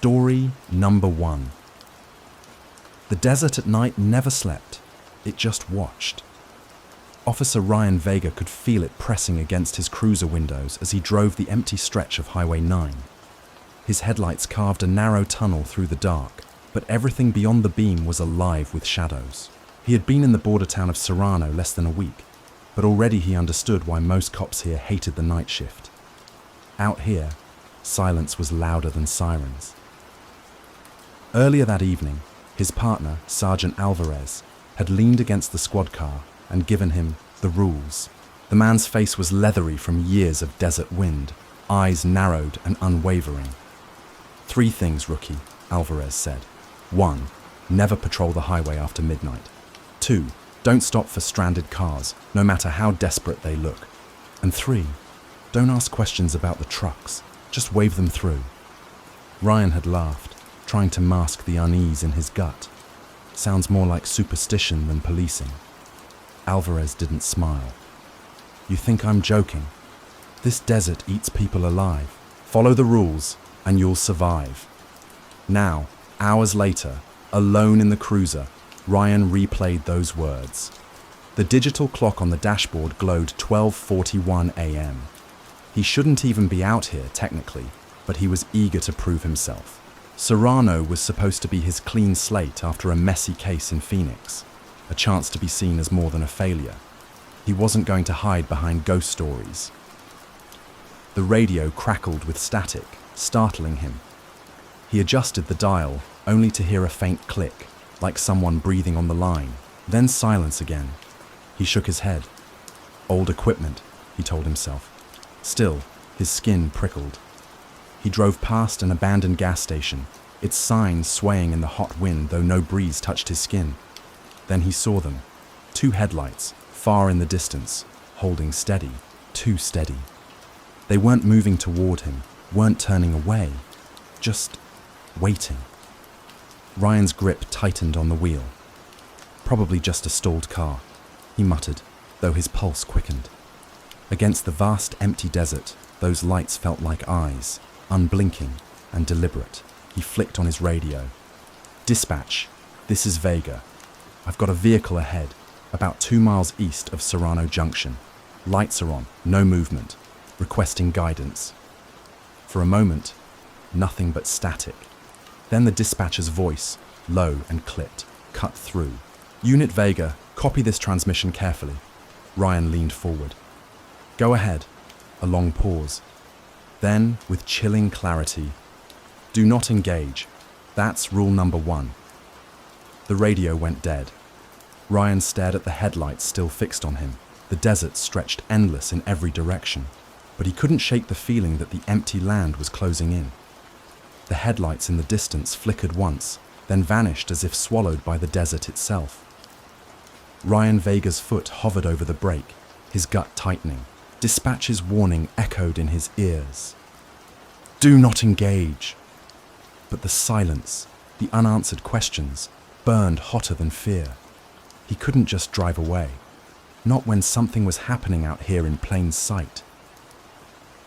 Story number 1. The desert at night never slept. It just watched. Officer Ryan Vega could feel it pressing against his cruiser windows as he drove the empty stretch of Highway 9. His headlights carved a narrow tunnel through the dark, but everything beyond the beam was alive with shadows. He had been in the border town of Serrano less than a week, but already he understood why most cops here hated the night shift. Out here, silence was louder than sirens. Earlier that evening, his partner, Sergeant Alvarez, had leaned against the squad car and given him the rules. The man's face was leathery from years of desert wind, eyes narrowed and unwavering. 3 things, rookie, Alvarez said. 1, never patrol the highway after midnight. 2, don't stop for stranded cars, no matter how desperate they look. And 3, don't ask questions about the trucks, just wave them through. Ryan had laughed, trying to mask the unease in his gut. Sounds more like superstition than policing. Alvarez didn't smile. You think I'm joking? This desert eats people alive. Follow the rules and you'll survive. Now, hours later, alone in the cruiser, Ryan replayed those words. The digital clock on the dashboard glowed 12:41 a.m. He shouldn't even be out here, technically, but he was eager to prove himself. Serrano was supposed to be his clean slate after a messy case in Phoenix, a chance to be seen as more than a failure. He wasn't going to hide behind ghost stories. The radio crackled with static, startling him. He adjusted the dial, only to hear a faint click, like someone breathing on the line, then silence again. He shook his head. Old equipment, he told himself. Still, his skin prickled. He drove past an abandoned gas station, its signs swaying in the hot wind though no breeze touched his skin. Then he saw them, 2 headlights, far in the distance, holding steady, too steady. They weren't moving toward him, weren't turning away, just waiting. Ryan's grip tightened on the wheel. Probably just a stalled car, he muttered, though his pulse quickened. Against the vast empty desert, those lights felt like eyes, unblinking and deliberate. He flicked on his radio. Dispatch, this is Vega. I've got a vehicle ahead, about 2 miles east of Serrano Junction. Lights are on, no movement. Requesting guidance. For a moment, nothing but static. Then the dispatcher's voice, low and clipped, cut through. Unit Vega, copy this transmission carefully. Ryan leaned forward. Go ahead. A long pause. Then, with chilling clarity, do not engage. That's rule number 1. The radio went dead. Ryan stared at the headlights still fixed on him. The desert stretched endless in every direction, but he couldn't shake the feeling that the empty land was closing in. The headlights in the distance flickered once, then vanished as if swallowed by the desert itself. Ryan Vega's foot hovered over the brake, his gut tightening. Dispatch's warning echoed in his ears. Do not engage. But the silence, the unanswered questions, burned hotter than fear. He couldn't just drive away, not when something was happening out here in plain sight.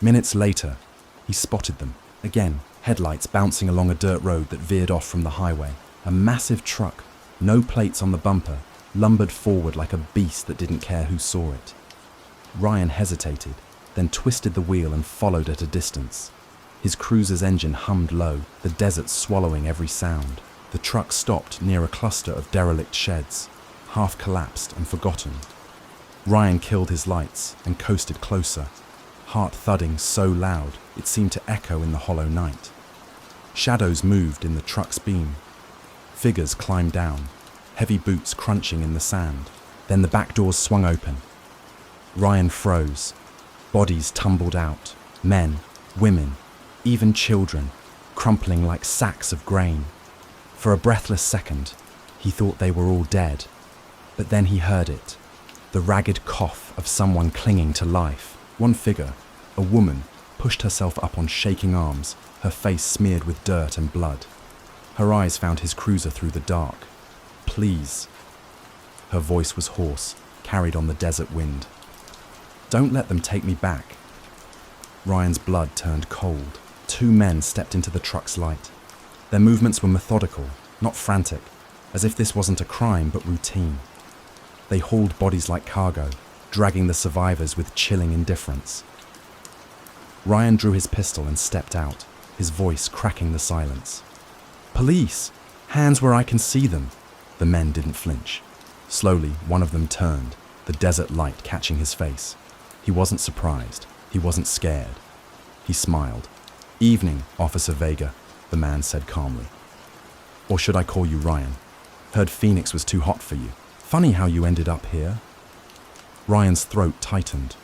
Minutes later, he spotted them, again, headlights bouncing along a dirt road that veered off from the highway. A massive truck, no plates on the bumper, lumbered forward like a beast that didn't care who saw it. Ryan hesitated, then twisted the wheel and followed at a distance. His cruiser's engine hummed low, the desert swallowing every sound. The truck stopped near a cluster of derelict sheds, half collapsed and forgotten. Ryan killed his lights and coasted closer, heart thudding so loud it seemed to echo in the hollow night. Shadows moved in the truck's beam. Figures climbed down, heavy boots crunching in the sand. Then the back doors swung open. Ryan froze. Bodies tumbled out, men, women, even children, crumpling like sacks of grain. For a breathless second, he thought they were all dead. But then he heard it, the ragged cough of someone clinging to life. One figure, a woman, pushed herself up on shaking arms, her face smeared with dirt and blood. Her eyes found his cruiser through the dark. Please. Her voice was hoarse, carried on the desert wind. Don't let them take me back. Ryan's blood turned cold. 2 men stepped into the truck's light. Their movements were methodical, not frantic, as if this wasn't a crime but routine. They hauled bodies like cargo, dragging the survivors with chilling indifference. Ryan drew his pistol and stepped out, his voice cracking the silence. "Police! Hands where I can see them!" The men didn't flinch. Slowly, one of them turned, the desert light catching his face. He wasn't surprised. He wasn't scared. He smiled. "Evening, Officer Vega," the man said calmly. "Or should I call you Ryan? Heard Phoenix was too hot for you. Funny how you ended up here." Ryan's throat tightened.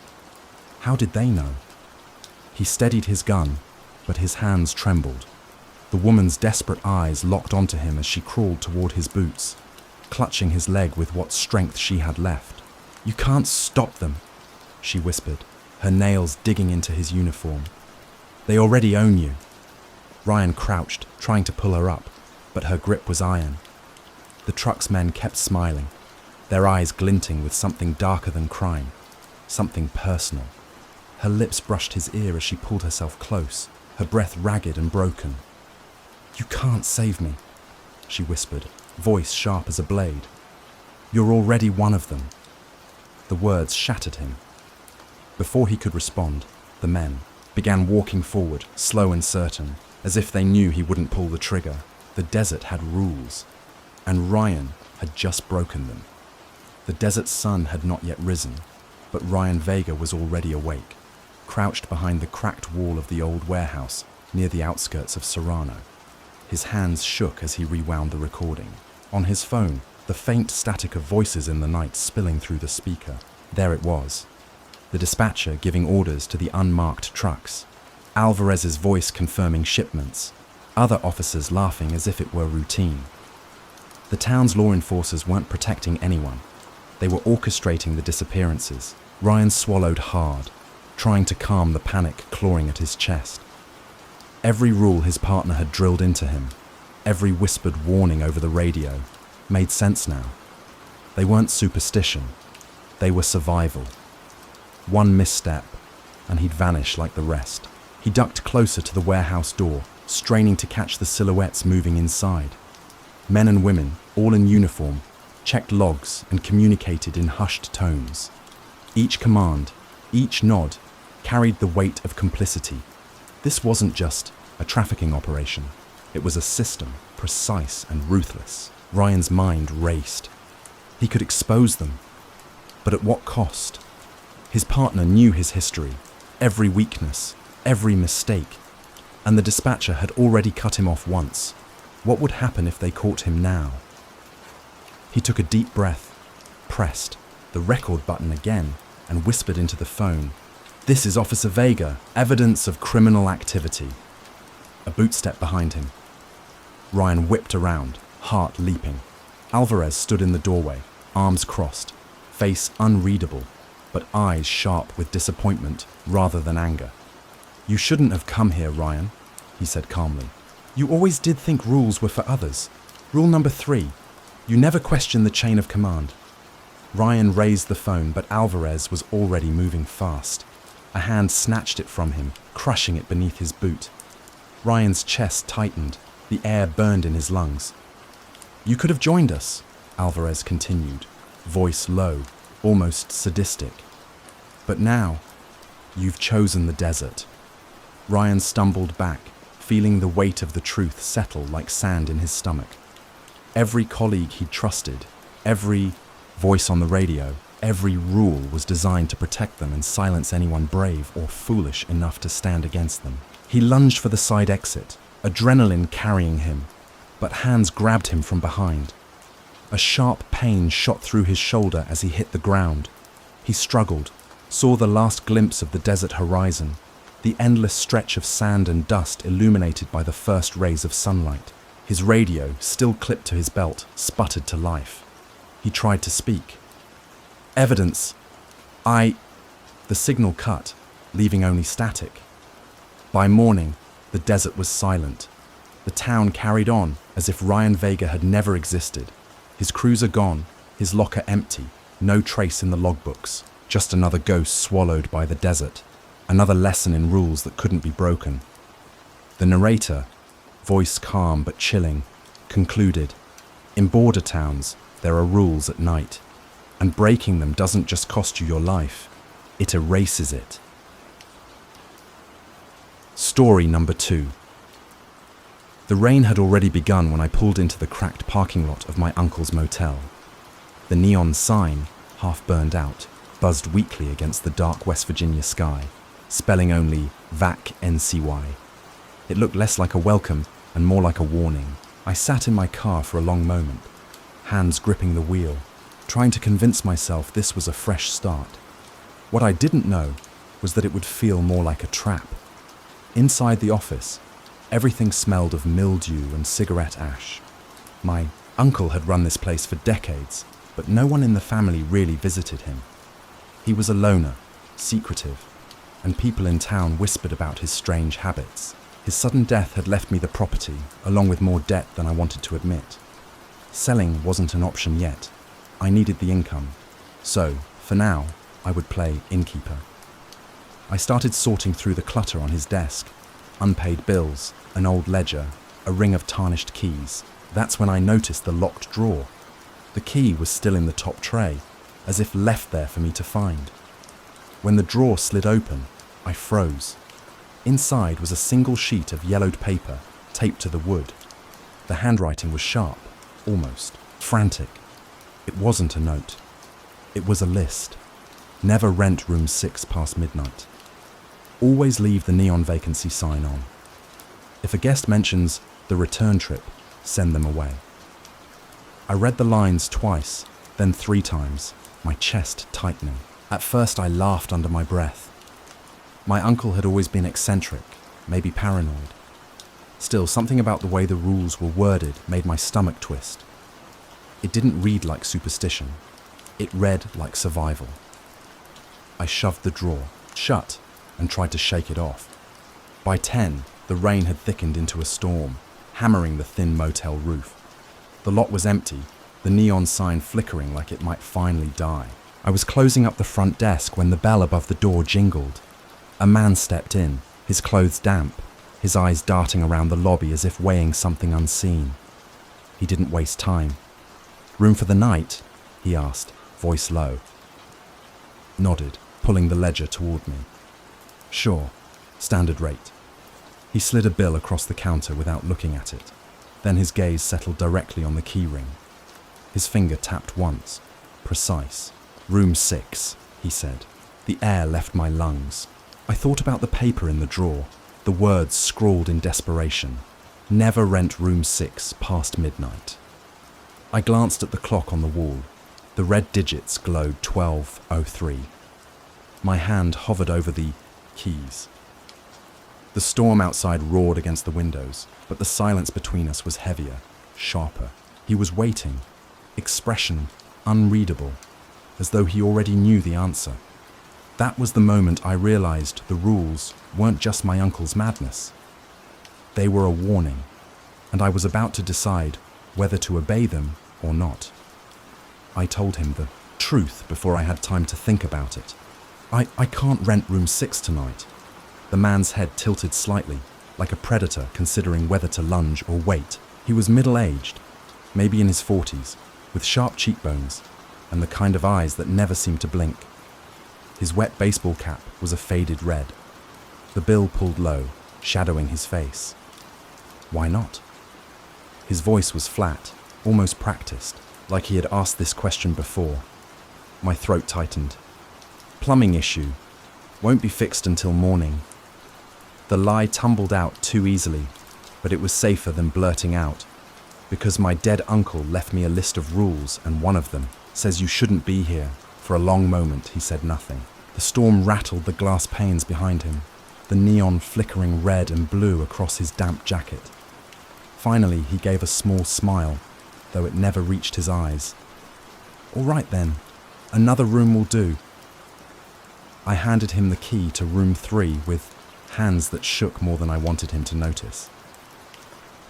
How did they know? He steadied his gun, but his hands trembled. The woman's desperate eyes locked onto him as she crawled toward his boots, clutching his leg with what strength she had left. "You can't stop them," she whispered, her nails digging into his uniform. "They already own you." Ryan crouched, trying to pull her up, but her grip was iron. The truck's men kept smiling, their eyes glinting with something darker than crime, something personal. Her lips brushed his ear as she pulled herself close, her breath ragged and broken. "You can't save me," she whispered, voice sharp as a blade. "You're already one of them." The words shattered him. Before he could respond, the men began walking forward, slow and certain, as if they knew he wouldn't pull the trigger. The desert had rules, and Ryan had just broken them. The desert sun had not yet risen, but Ryan Vega was already awake, crouched behind the cracked wall of the old warehouse near the outskirts of Serrano. His hands shook as he rewound the recording. On his phone, the faint static of voices in the night spilling through the speaker. There it was. The dispatcher giving orders to the unmarked trucks. Alvarez's voice confirming shipments. Other officers laughing as if it were routine. The town's law enforcers weren't protecting anyone. They were orchestrating the disappearances. Ryan swallowed hard, trying to calm the panic clawing at his chest. Every rule his partner had drilled into him, every whispered warning over the radio, made sense now. They weren't superstition. They were survival. One misstep, and he'd vanish like the rest. He ducked closer to the warehouse door, straining to catch the silhouettes moving inside. Men and women, all in uniform, checked logs and communicated in hushed tones. Each command, each nod, carried the weight of complicity. This wasn't just a trafficking operation. It was a system, precise and ruthless. Ryan's mind raced. He could expose them, but at what cost? His partner knew his history, every weakness, every mistake, and the dispatcher had already cut him off once. What would happen if they caught him now? He took a deep breath, pressed the record button again, and whispered into the phone, "This is Officer Vega, evidence of criminal activity." A boot step behind him. Ryan whipped around, heart leaping. Alvarez stood in the doorway, arms crossed, face unreadable, but eyes sharp with disappointment rather than anger. "You shouldn't have come here, Ryan," he said calmly. "You always did think rules were for others. Rule number 3, you never question the chain of command." Ryan raised the phone, but Alvarez was already moving fast. A hand snatched it from him, crushing it beneath his boot. Ryan's chest tightened, the air burned in his lungs. "You could have joined us," Alvarez continued, voice low, almost sadistic. "But now, you've chosen the desert." Ryan stumbled back, feeling the weight of the truth settle like sand in his stomach. Every colleague he'd trusted, every voice on the radio, every rule was designed to protect them and silence anyone brave or foolish enough to stand against them. He lunged for the side exit, adrenaline carrying him, but hands grabbed him from behind. A sharp pain shot through his shoulder as he hit the ground. He struggled, saw the last glimpse of the desert horizon, the endless stretch of sand and dust illuminated by the first rays of sunlight. His radio, still clipped to his belt, sputtered to life. He tried to speak. "Evidence. The signal cut, leaving only static. By morning, the desert was silent. The town carried on as if Ryan Vega had never existed. His cruiser gone, his locker empty, no trace in the logbooks. Just another ghost swallowed by the desert. Another lesson in rules that couldn't be broken. The narrator, voice calm but chilling, concluded, "In border towns, there are rules at night, and breaking them doesn't just cost you your life, it erases it." Story number 2. The rain had already begun when I pulled into the cracked parking lot of my uncle's motel. The neon sign, half burned out, buzzed weakly against the dark West Virginia sky, spelling only VAC NCY. It looked less like a welcome and more like a warning. I sat in my car for a long moment, hands gripping the wheel, trying to convince myself this was a fresh start. What I didn't know was that it would feel more like a trap. Inside the office, everything smelled of mildew and cigarette ash. My uncle had run this place for decades, but no one in the family really visited him. He was a loner, secretive, and people in town whispered about his strange habits. His sudden death had left me the property, along with more debt than I wanted to admit. Selling wasn't an option yet. I needed the income. So, for now, I would play innkeeper. I started sorting through the clutter on his desk. Unpaid bills, an old ledger, a ring of tarnished keys. That's when I noticed the locked drawer. The key was still in the top tray, as if left there for me to find. When the drawer slid open, I froze. Inside was a single sheet of yellowed paper taped to the wood. The handwriting was sharp, almost frantic. It wasn't a note. It was a list. Never rent room 6 past midnight. Always leave the neon vacancy sign on. If a guest mentions the return trip, send them away. I read the lines twice, then 3 times, my chest tightening. At first I laughed under my breath. My uncle had always been eccentric, maybe paranoid. Still, something about the way the rules were worded made my stomach twist. It didn't read like superstition. It read like survival. I shoved the drawer shut and tried to shake it off. By 10, the rain had thickened into a storm, hammering the thin motel roof. The lot was empty, the neon sign flickering like it might finally die. I was closing up the front desk when the bell above the door jingled. A man stepped in, his clothes damp, his eyes darting around the lobby as if weighing something unseen. He didn't waste time. "Room for the night?" he asked, voice low. Nodded, pulling the ledger toward me. "Sure, standard rate." He slid a bill across the counter without looking at it. Then his gaze settled directly on the key ring. His finger tapped once, precise. "Room 6, he said. The air left my lungs. I thought about the paper in the drawer, the words scrawled in desperation. Never rent room 6 past midnight. I glanced at the clock on the wall. The red digits glowed 12:03. My hand hovered over the keys. The storm outside roared against the windows, but the silence between us was heavier, sharper. He was waiting, expression unreadable, as though he already knew the answer. That was the moment I realized the rules weren't just my uncle's madness. They were a warning, and I was about to decide whether to obey them or not. I told him the truth before I had time to think about it. I can't rent room 6 tonight." The man's head tilted slightly, like a predator considering whether to lunge or wait. He was middle-aged, maybe in his 40s, with sharp cheekbones and the kind of eyes that never seemed to blink. His wet baseball cap was a faded red. The bill pulled low, shadowing his face. Why not? His voice was flat, almost practiced, like he had asked this question before. My throat tightened. "Plumbing issue. Won't be fixed until morning." The lie tumbled out too easily, but it was safer than blurting out, because my dead uncle left me a list of rules, and one of them says you shouldn't be here. For a long moment, he said nothing. The storm rattled the glass panes behind him, the neon flickering red and blue across his damp jacket. Finally, he gave a small smile, though it never reached his eyes. "All right then, another room will do." I handed him the key to room 3 with hands that shook more than I wanted him to notice.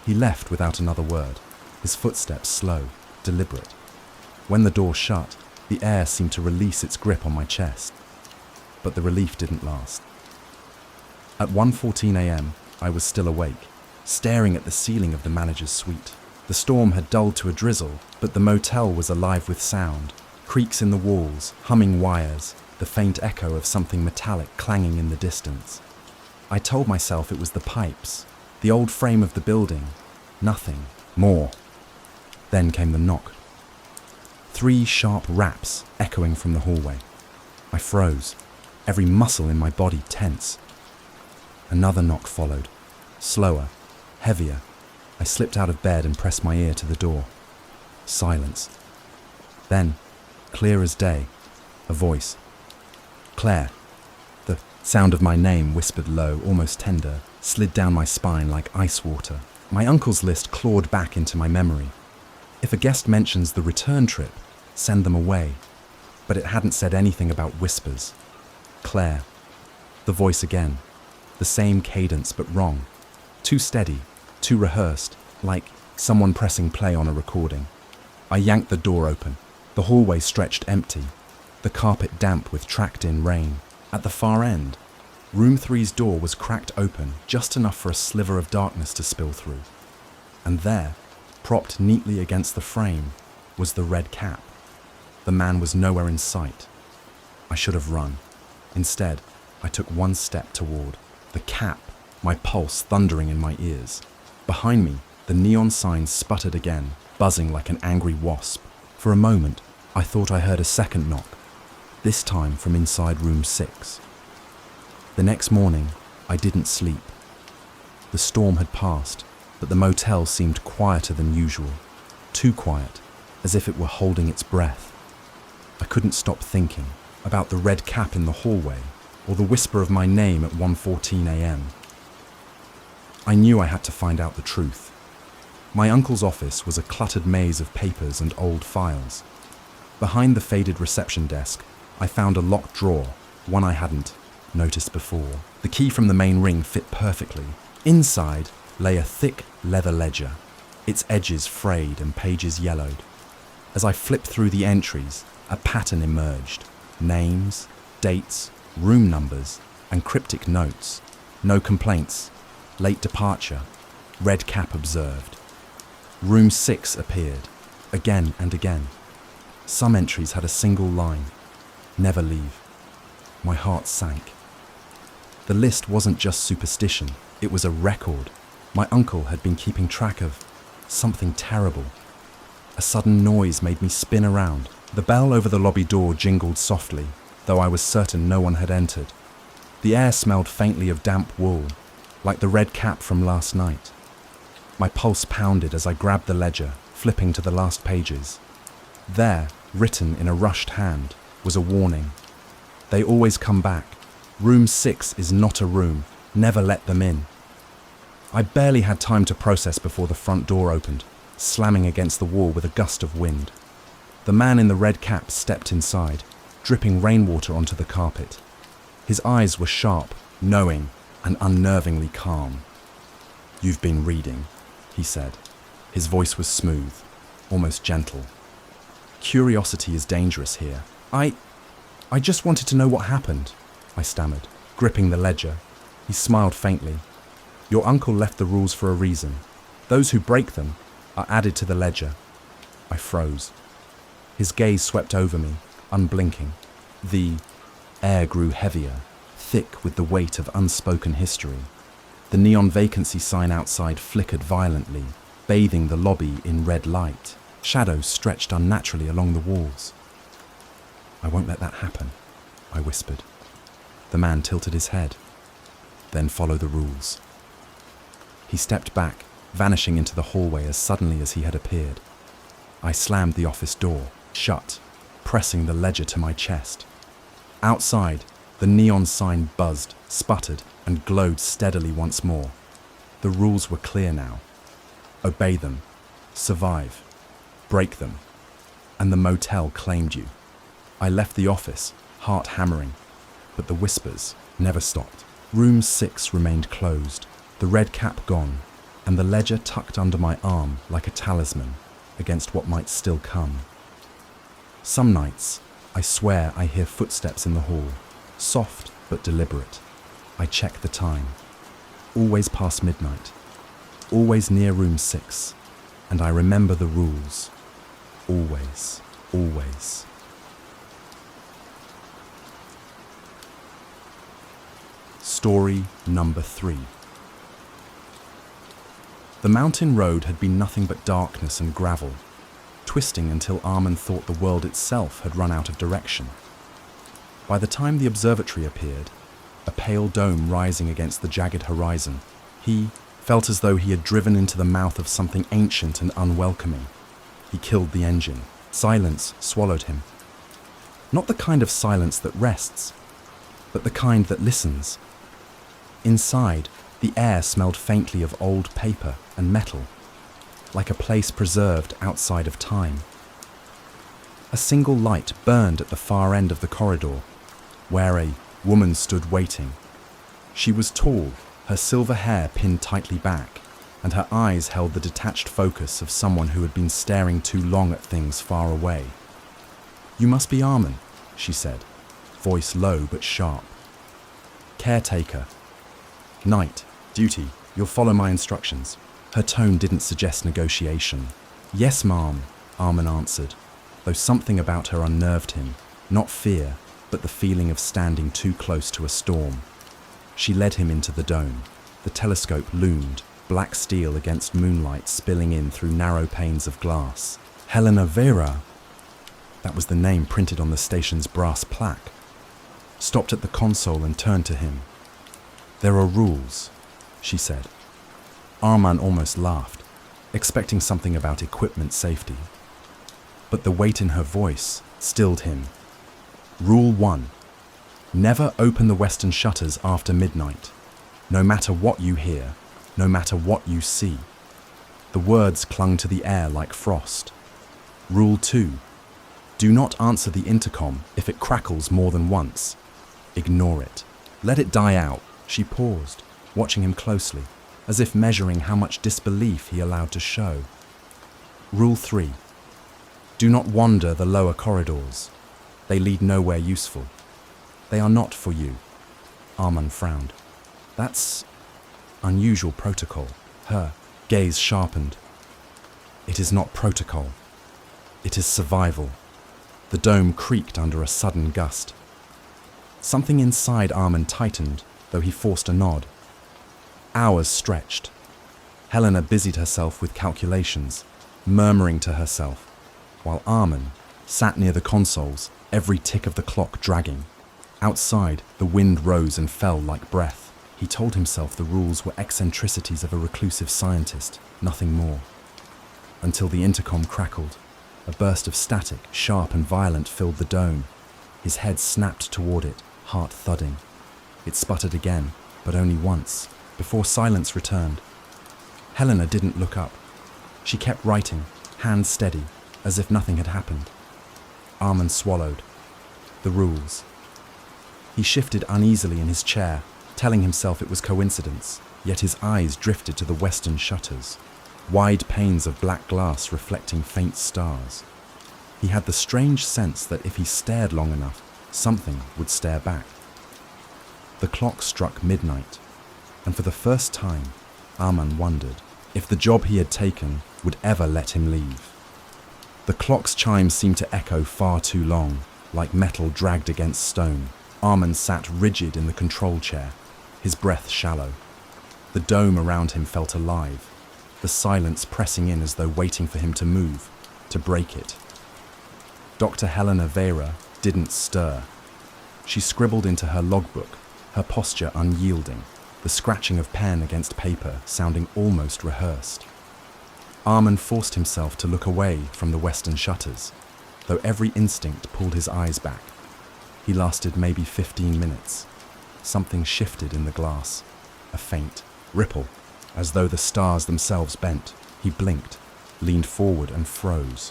He left without another word, his footsteps slow, deliberate. When the door shut, the air seemed to release its grip on my chest. But the relief didn't last. At 1:14 a.m., I was still awake, staring at the ceiling of the manager's suite. The storm had dulled to a drizzle, but the motel was alive with sound. Creaks in the walls, humming wires, the faint echo of something metallic clanging in the distance. I told myself it was the pipes, the old frame of the building. Nothing more. Then came the knock. 3 sharp raps echoing from the hallway. I froze, every muscle in my body tense. Another knock followed, slower, heavier. I slipped out of bed and pressed my ear to the door. Silence. Then, clear as day, a voice. "Claire." The sound of my name, whispered low, almost tender, slid down my spine like ice water. My uncle's list clawed back into my memory. If a guest mentions the return trip, send them away. But it hadn't said anything about whispers. "Claire." The voice again. The same cadence, but wrong. Too steady, too rehearsed, like someone pressing play on a recording. I yanked the door open. The hallway stretched empty, the carpet damp with tracked-in rain. At the far end, room 3's door was cracked open, just enough for a sliver of darkness to spill through. And there, propped neatly against the frame, was the red cap. The man was nowhere in sight. I should have run. Instead, I took one step toward the cap, my pulse thundering in my ears. Behind me, the neon sign sputtered again, buzzing like an angry wasp. For a moment, I thought I heard a second knock, this time from inside room 6. The next morning, I didn't sleep. The storm had passed, but the motel seemed quieter than usual. Too quiet, as if it were holding its breath. I couldn't stop thinking about the red cap in the hallway or the whisper of my name at 1:14 a.m. I knew I had to find out the truth. My uncle's office was a cluttered maze of papers and old files. Behind the faded reception desk, I found a locked drawer, one I hadn't noticed before. The key from the main ring fit perfectly. Inside lay a thick leather ledger, its edges frayed and pages yellowed. As I flipped through the entries, a pattern emerged. Names, dates, room numbers, and cryptic notes. No complaints. Late departure. Red cap observed. Room 6 appeared, again and again. Some entries had a single line. Never leave. My heart sank. The list wasn't just superstition, it was a record. My uncle had been keeping track of something terrible. A sudden noise made me spin around. The bell over the lobby door jingled softly, though I was certain no one had entered. The air smelled faintly of damp wool, like the red cap from last night. My pulse pounded as I grabbed the ledger, flipping to the last pages. There, written in a rushed hand, was a warning. They always come back. Room 6 is not a room. Never let them in. I barely had time to process before the front door opened, slamming against the wall with a gust of wind. The man in the red cap stepped inside, dripping rainwater onto the carpet. His eyes were sharp, knowing, and unnervingly calm. "You've been reading," he said. His voice was smooth, almost gentle. "Curiosity is dangerous here. I just wanted to know what happened," I stammered, gripping the ledger. He smiled faintly. "Your uncle left the rules for a reason. Those who break them are added to the ledger." I froze. His gaze swept over me, unblinking. The air grew heavier, thick with the weight of unspoken history. The neon vacancy sign outside flickered violently, bathing the lobby in red light. Shadows stretched unnaturally along the walls. "I won't let that happen," I whispered. The man tilted his head. "Then follow the rules." He stepped back, vanishing into the hallway as suddenly as he had appeared. I slammed the office door shut, pressing the ledger to my chest. Outside, the neon sign buzzed, sputtered, and glowed steadily once more. The rules were clear now. Obey them, survive, break them, and the motel claimed you. I left the office, heart hammering, but the whispers never stopped. Room 6 remained closed, the red cap gone, and the ledger tucked under my arm like a talisman against what might still come. Some nights, I swear I hear footsteps in the hall, soft but deliberate. I check the time. Always past midnight. always near room 6, and I remember the rules. Always, always. Story number 3. The mountain road had been nothing but darkness and gravel, twisting until Arman thought the world itself had run out of direction. By the time the observatory appeared, a pale dome rising against the jagged horizon, he felt as though he had driven into the mouth of something ancient and unwelcoming. He killed the engine. Silence swallowed him. Not the kind of silence that rests, but the kind that listens. Inside, the air smelled faintly of old paper and metal, like a place preserved outside of time. A single light burned at the far end of the corridor, where a woman stood waiting. She was tall, her silver hair pinned tightly back, and her eyes held the detached focus of someone who had been staring too long at things far away. "You must be Arman," she said, voice low but sharp. "Caretaker. Night. Duty. You'll follow my instructions." Her tone didn't suggest negotiation. "Yes, ma'am," Arman answered, though something about her unnerved him, not fear, but the feeling of standing too close to a storm. She led him into the dome. The telescope loomed, black steel against moonlight spilling in through narrow panes of glass. Helena Vera, that was the name printed on the station's brass plaque, stopped at the console and turned to him. "There are rules," she said. Arman almost laughed, expecting something about equipment safety. But the weight in her voice stilled him. Rule 1. Never open the western shutters after midnight, no matter what you hear, no matter what you see. The words clung to the air like frost. Rule 2. Do not answer the intercom if it crackles more than once. Ignore it. Let it die out. She paused, watching him closely, as if measuring how much disbelief he allowed to show. Rule 3. Do not wander the lower corridors. They lead nowhere useful. They are not for you. Arman frowned. That's unusual protocol. Her gaze sharpened. It is not protocol. It is survival. The dome creaked under a sudden gust. Something inside Arman tightened, though he forced a nod. Hours stretched. Helena busied herself with calculations, murmuring to herself, while Arman sat near the consoles, every tick of the clock dragging. Outside, the wind rose and fell like breath. He told himself the rules were eccentricities of a reclusive scientist, nothing more. Until the intercom crackled. A burst of static, sharp and violent, filled the dome. His head snapped toward it, heart thudding. It sputtered again, but only once, before silence returned. Helena didn't look up. She kept writing, hands steady, as if nothing had happened. Arman swallowed. The rules. He shifted uneasily in his chair, telling himself it was coincidence, yet his eyes drifted to the western shutters, wide panes of black glass reflecting faint stars. He had the strange sense that if he stared long enough, something would stare back. The clock struck midnight, and for the first time, Arman wondered if the job he had taken would ever let him leave. The clock's chimes seemed to echo far too long, like metal dragged against stone. Arman sat rigid in the control chair, his breath shallow. The dome around him felt alive, the silence pressing in as though waiting for him to move, to break it. Dr. Helena Vera didn't stir. She scribbled into her logbook, her posture unyielding, the scratching of pen against paper sounding almost rehearsed. Arman forced himself to look away from the western shutters, though every instinct pulled his eyes back. He lasted maybe 15 minutes. Something shifted in the glass, a faint ripple, as though the stars themselves bent. He blinked, leaned forward and froze.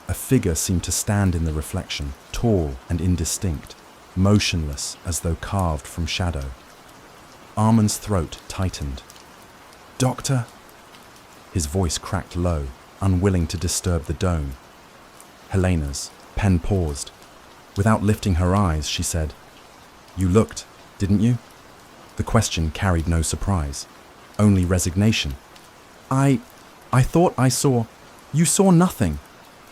A figure seemed to stand in the reflection, tall and indistinct, motionless as though carved from shadow. Arman's throat tightened. "Doctor?" His voice cracked low, unwilling to disturb the dome. Helena's pen paused. Without lifting her eyes, she said, "You looked, didn't you?" The question carried no surprise, only resignation. I thought I saw... You saw nothing.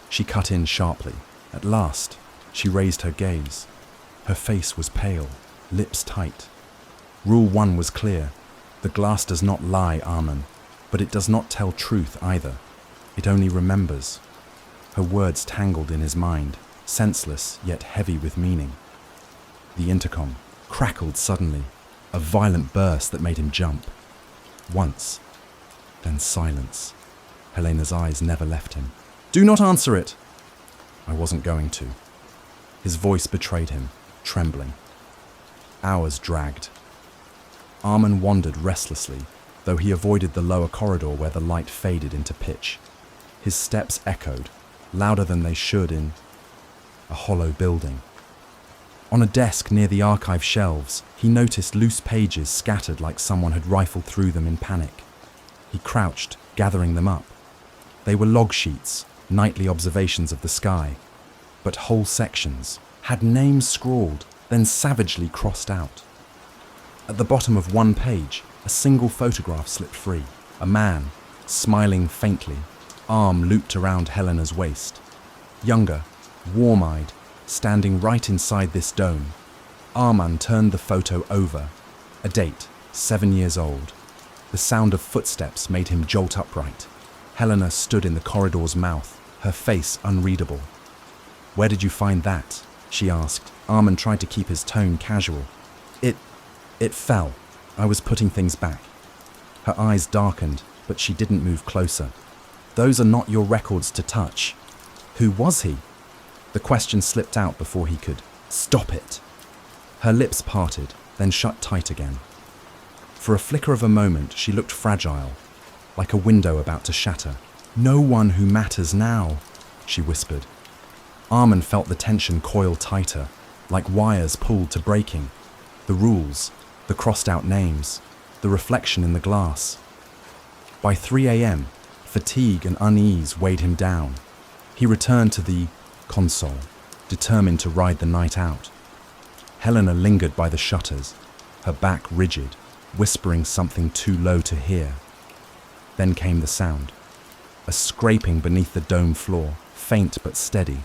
She cut in sharply. At last, she raised her gaze. Her face was pale, lips tight. Rule 1 was clear. The glass does not lie, Arman, but it does not tell truth either. It only remembers. Her words tangled in his mind, senseless yet heavy with meaning. The intercom crackled suddenly, a violent burst that made him jump. Once, then silence. Helena's eyes never left him. Do not answer it! I wasn't going to. His voice betrayed him, trembling. Hours dragged. Arman wandered restlessly, though he avoided the lower corridor where the light faded into pitch. His steps echoed, louder than they should in a hollow building. On a desk near the archive shelves, he noticed loose pages scattered like someone had rifled through them in panic. He crouched, gathering them up. They were log sheets, nightly observations of the sky, but whole sections had names scrawled, then savagely crossed out. At the bottom of one page, a single photograph slipped free. A man, smiling faintly, arm looped around Helena's waist. Younger, warm-eyed, standing right inside this dome. Arman turned the photo over. A date, 7 years old. The sound of footsteps made him jolt upright. Helena stood in the corridor's mouth, her face unreadable. Where did you find that? She asked. Arman tried to keep his tone casual. It fell. I was putting things back. Her eyes darkened, but she didn't move closer. Those are not your records to touch. Who was he? The question slipped out before he could. Stop it! Her lips parted, then shut tight again. For a flicker of a moment, she looked fragile, like a window about to shatter. No one who matters now, she whispered. Arman felt the tension coil tighter, like wires pulled to breaking. The rules, the crossed-out names, the reflection in the glass. By 3 a.m., fatigue and unease weighed him down. He returned to the console, determined to ride the night out. Helena lingered by the shutters, her back rigid, whispering something too low to hear. Then came the sound, a scraping beneath the dome floor, faint but steady,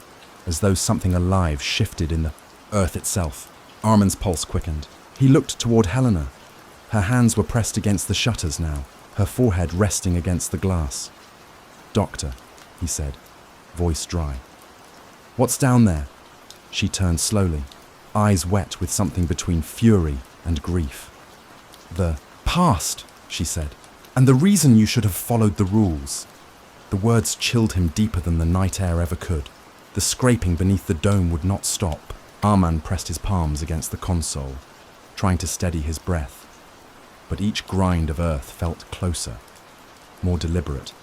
as though something alive shifted in the earth itself. Arman's pulse quickened. He looked toward Helena. Her hands were pressed against the shutters now, her forehead resting against the glass. Doctor, he said, voice dry. What's down there? She turned slowly, eyes wet with something between fury and grief. The past, she said, and the reason you should have followed the rules. The words chilled him deeper than the night air ever could. The scraping beneath the dome would not stop. Arman pressed his palms against the console, trying to steady his breath. But each grind of earth felt closer, more deliberate,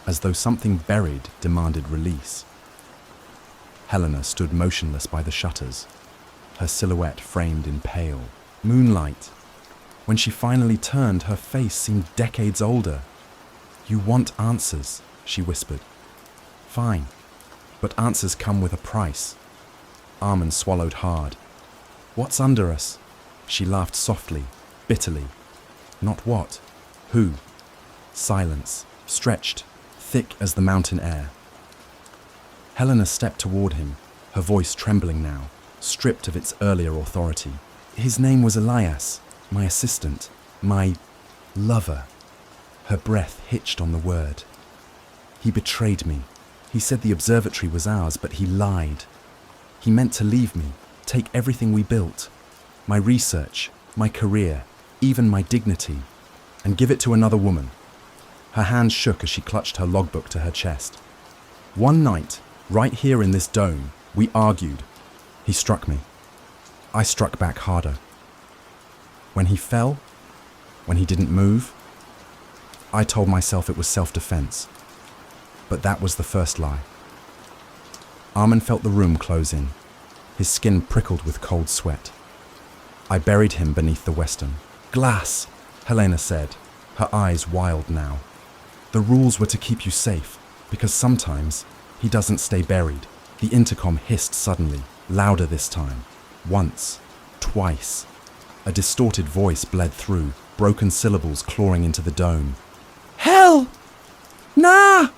as though something buried demanded release. Helena stood motionless by the shutters, her silhouette framed in pale moonlight. When she finally turned, her face seemed decades older. You want answers, she whispered. Fine, but answers come with a price. Arman swallowed hard. What's under us? She laughed softly, bitterly. Not what? Who? Silence, stretched, thick as the mountain air. Helena stepped toward him, her voice trembling now, stripped of its earlier authority. His name was Elias, my assistant, my lover. Her breath hitched on the word. He betrayed me. He said the observatory was ours, but he lied. He meant to leave me, take everything we built, my research, my career, even my dignity, and give it to another woman. Her hands shook as she clutched her logbook to her chest. One night, right here in this dome, we argued. He struck me. I struck back harder. When he fell, when he didn't move, I told myself it was self-defense. But that was the first lie. Arman felt the room close in. His skin prickled with cold sweat. I buried him beneath the western. Glass, Helena said, her eyes wild now. The rules were to keep you safe, because sometimes he doesn't stay buried. The intercom hissed suddenly, louder this time. Once, twice. A distorted voice bled through, broken syllables clawing into the dome. Hell! Nah!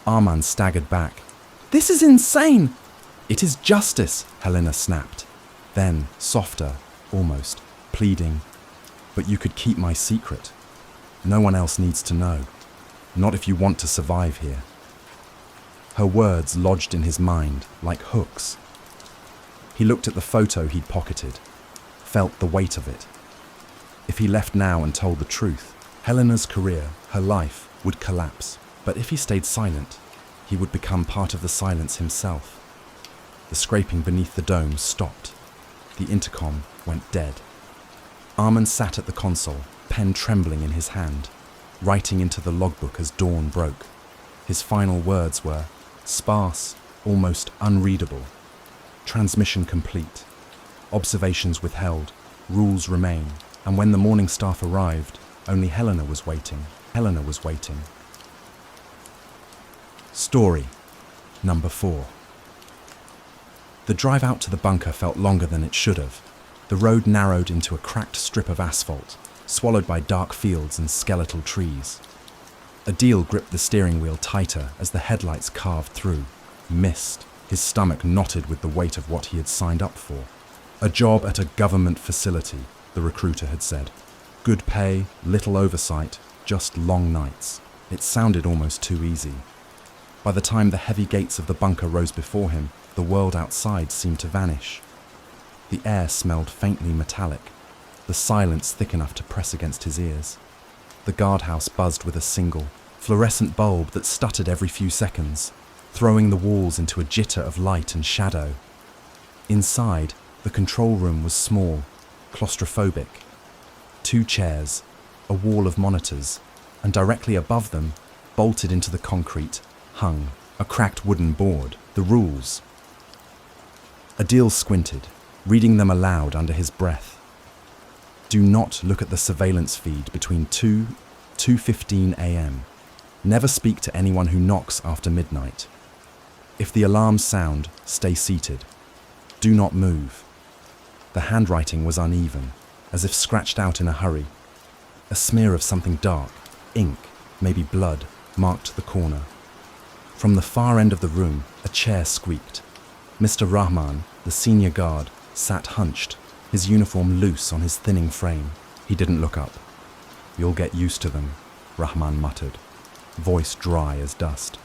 Arman staggered back. This is insane! It is justice, Helena snapped. Then, softer, almost, pleading. But you could keep my secret. No one else needs to know. Not if you want to survive here. Her words lodged in his mind like hooks. He looked at the photo he'd pocketed, felt the weight of it. If he left now and told the truth, Helena's career, her life, would collapse. But if he stayed silent, he would become part of the silence himself. The scraping beneath the dome stopped. The intercom went dead. Arman sat at the console, pen trembling in his hand, writing into the logbook as dawn broke. His final words were sparse, almost unreadable. Transmission complete. Observations withheld. Rules remain. And when the morning staff arrived, only Helena was waiting. Helena was waiting. Story number 4. The drive out to the bunker felt longer than it should have. The road narrowed into a cracked strip of asphalt, swallowed by dark fields and skeletal trees. Adil gripped the steering wheel tighter as the headlights carved through. Missed, his stomach knotted with the weight of what he had signed up for. A job at a government facility, the recruiter had said. Good pay, little oversight, just long nights. It sounded almost too easy. By the time the heavy gates of the bunker rose before him, the world outside seemed to vanish. The air smelled faintly metallic, the silence thick enough to press against his ears. The guardhouse buzzed with a single, fluorescent bulb that stuttered every few seconds, throwing the walls into a jitter of light and shadow. Inside, the control room was small, claustrophobic. 2 chairs, a wall of monitors, and directly above them, bolted into the concrete, hung a cracked wooden board, the rules. Adil squinted, reading them aloud under his breath. Do not look at the surveillance feed between 2:15 a.m. Never speak to anyone who knocks after midnight. If the alarms sound, stay seated. Do not move. The handwriting was uneven, as if scratched out in a hurry. A smear of something dark, ink, maybe blood, marked the corner. From the far end of the room, a chair squeaked. Mr. Rahman, the senior guard, sat hunched, his uniform loose on his thinning frame. He didn't look up. You'll get used to them, Rahman muttered, voice dry as dust.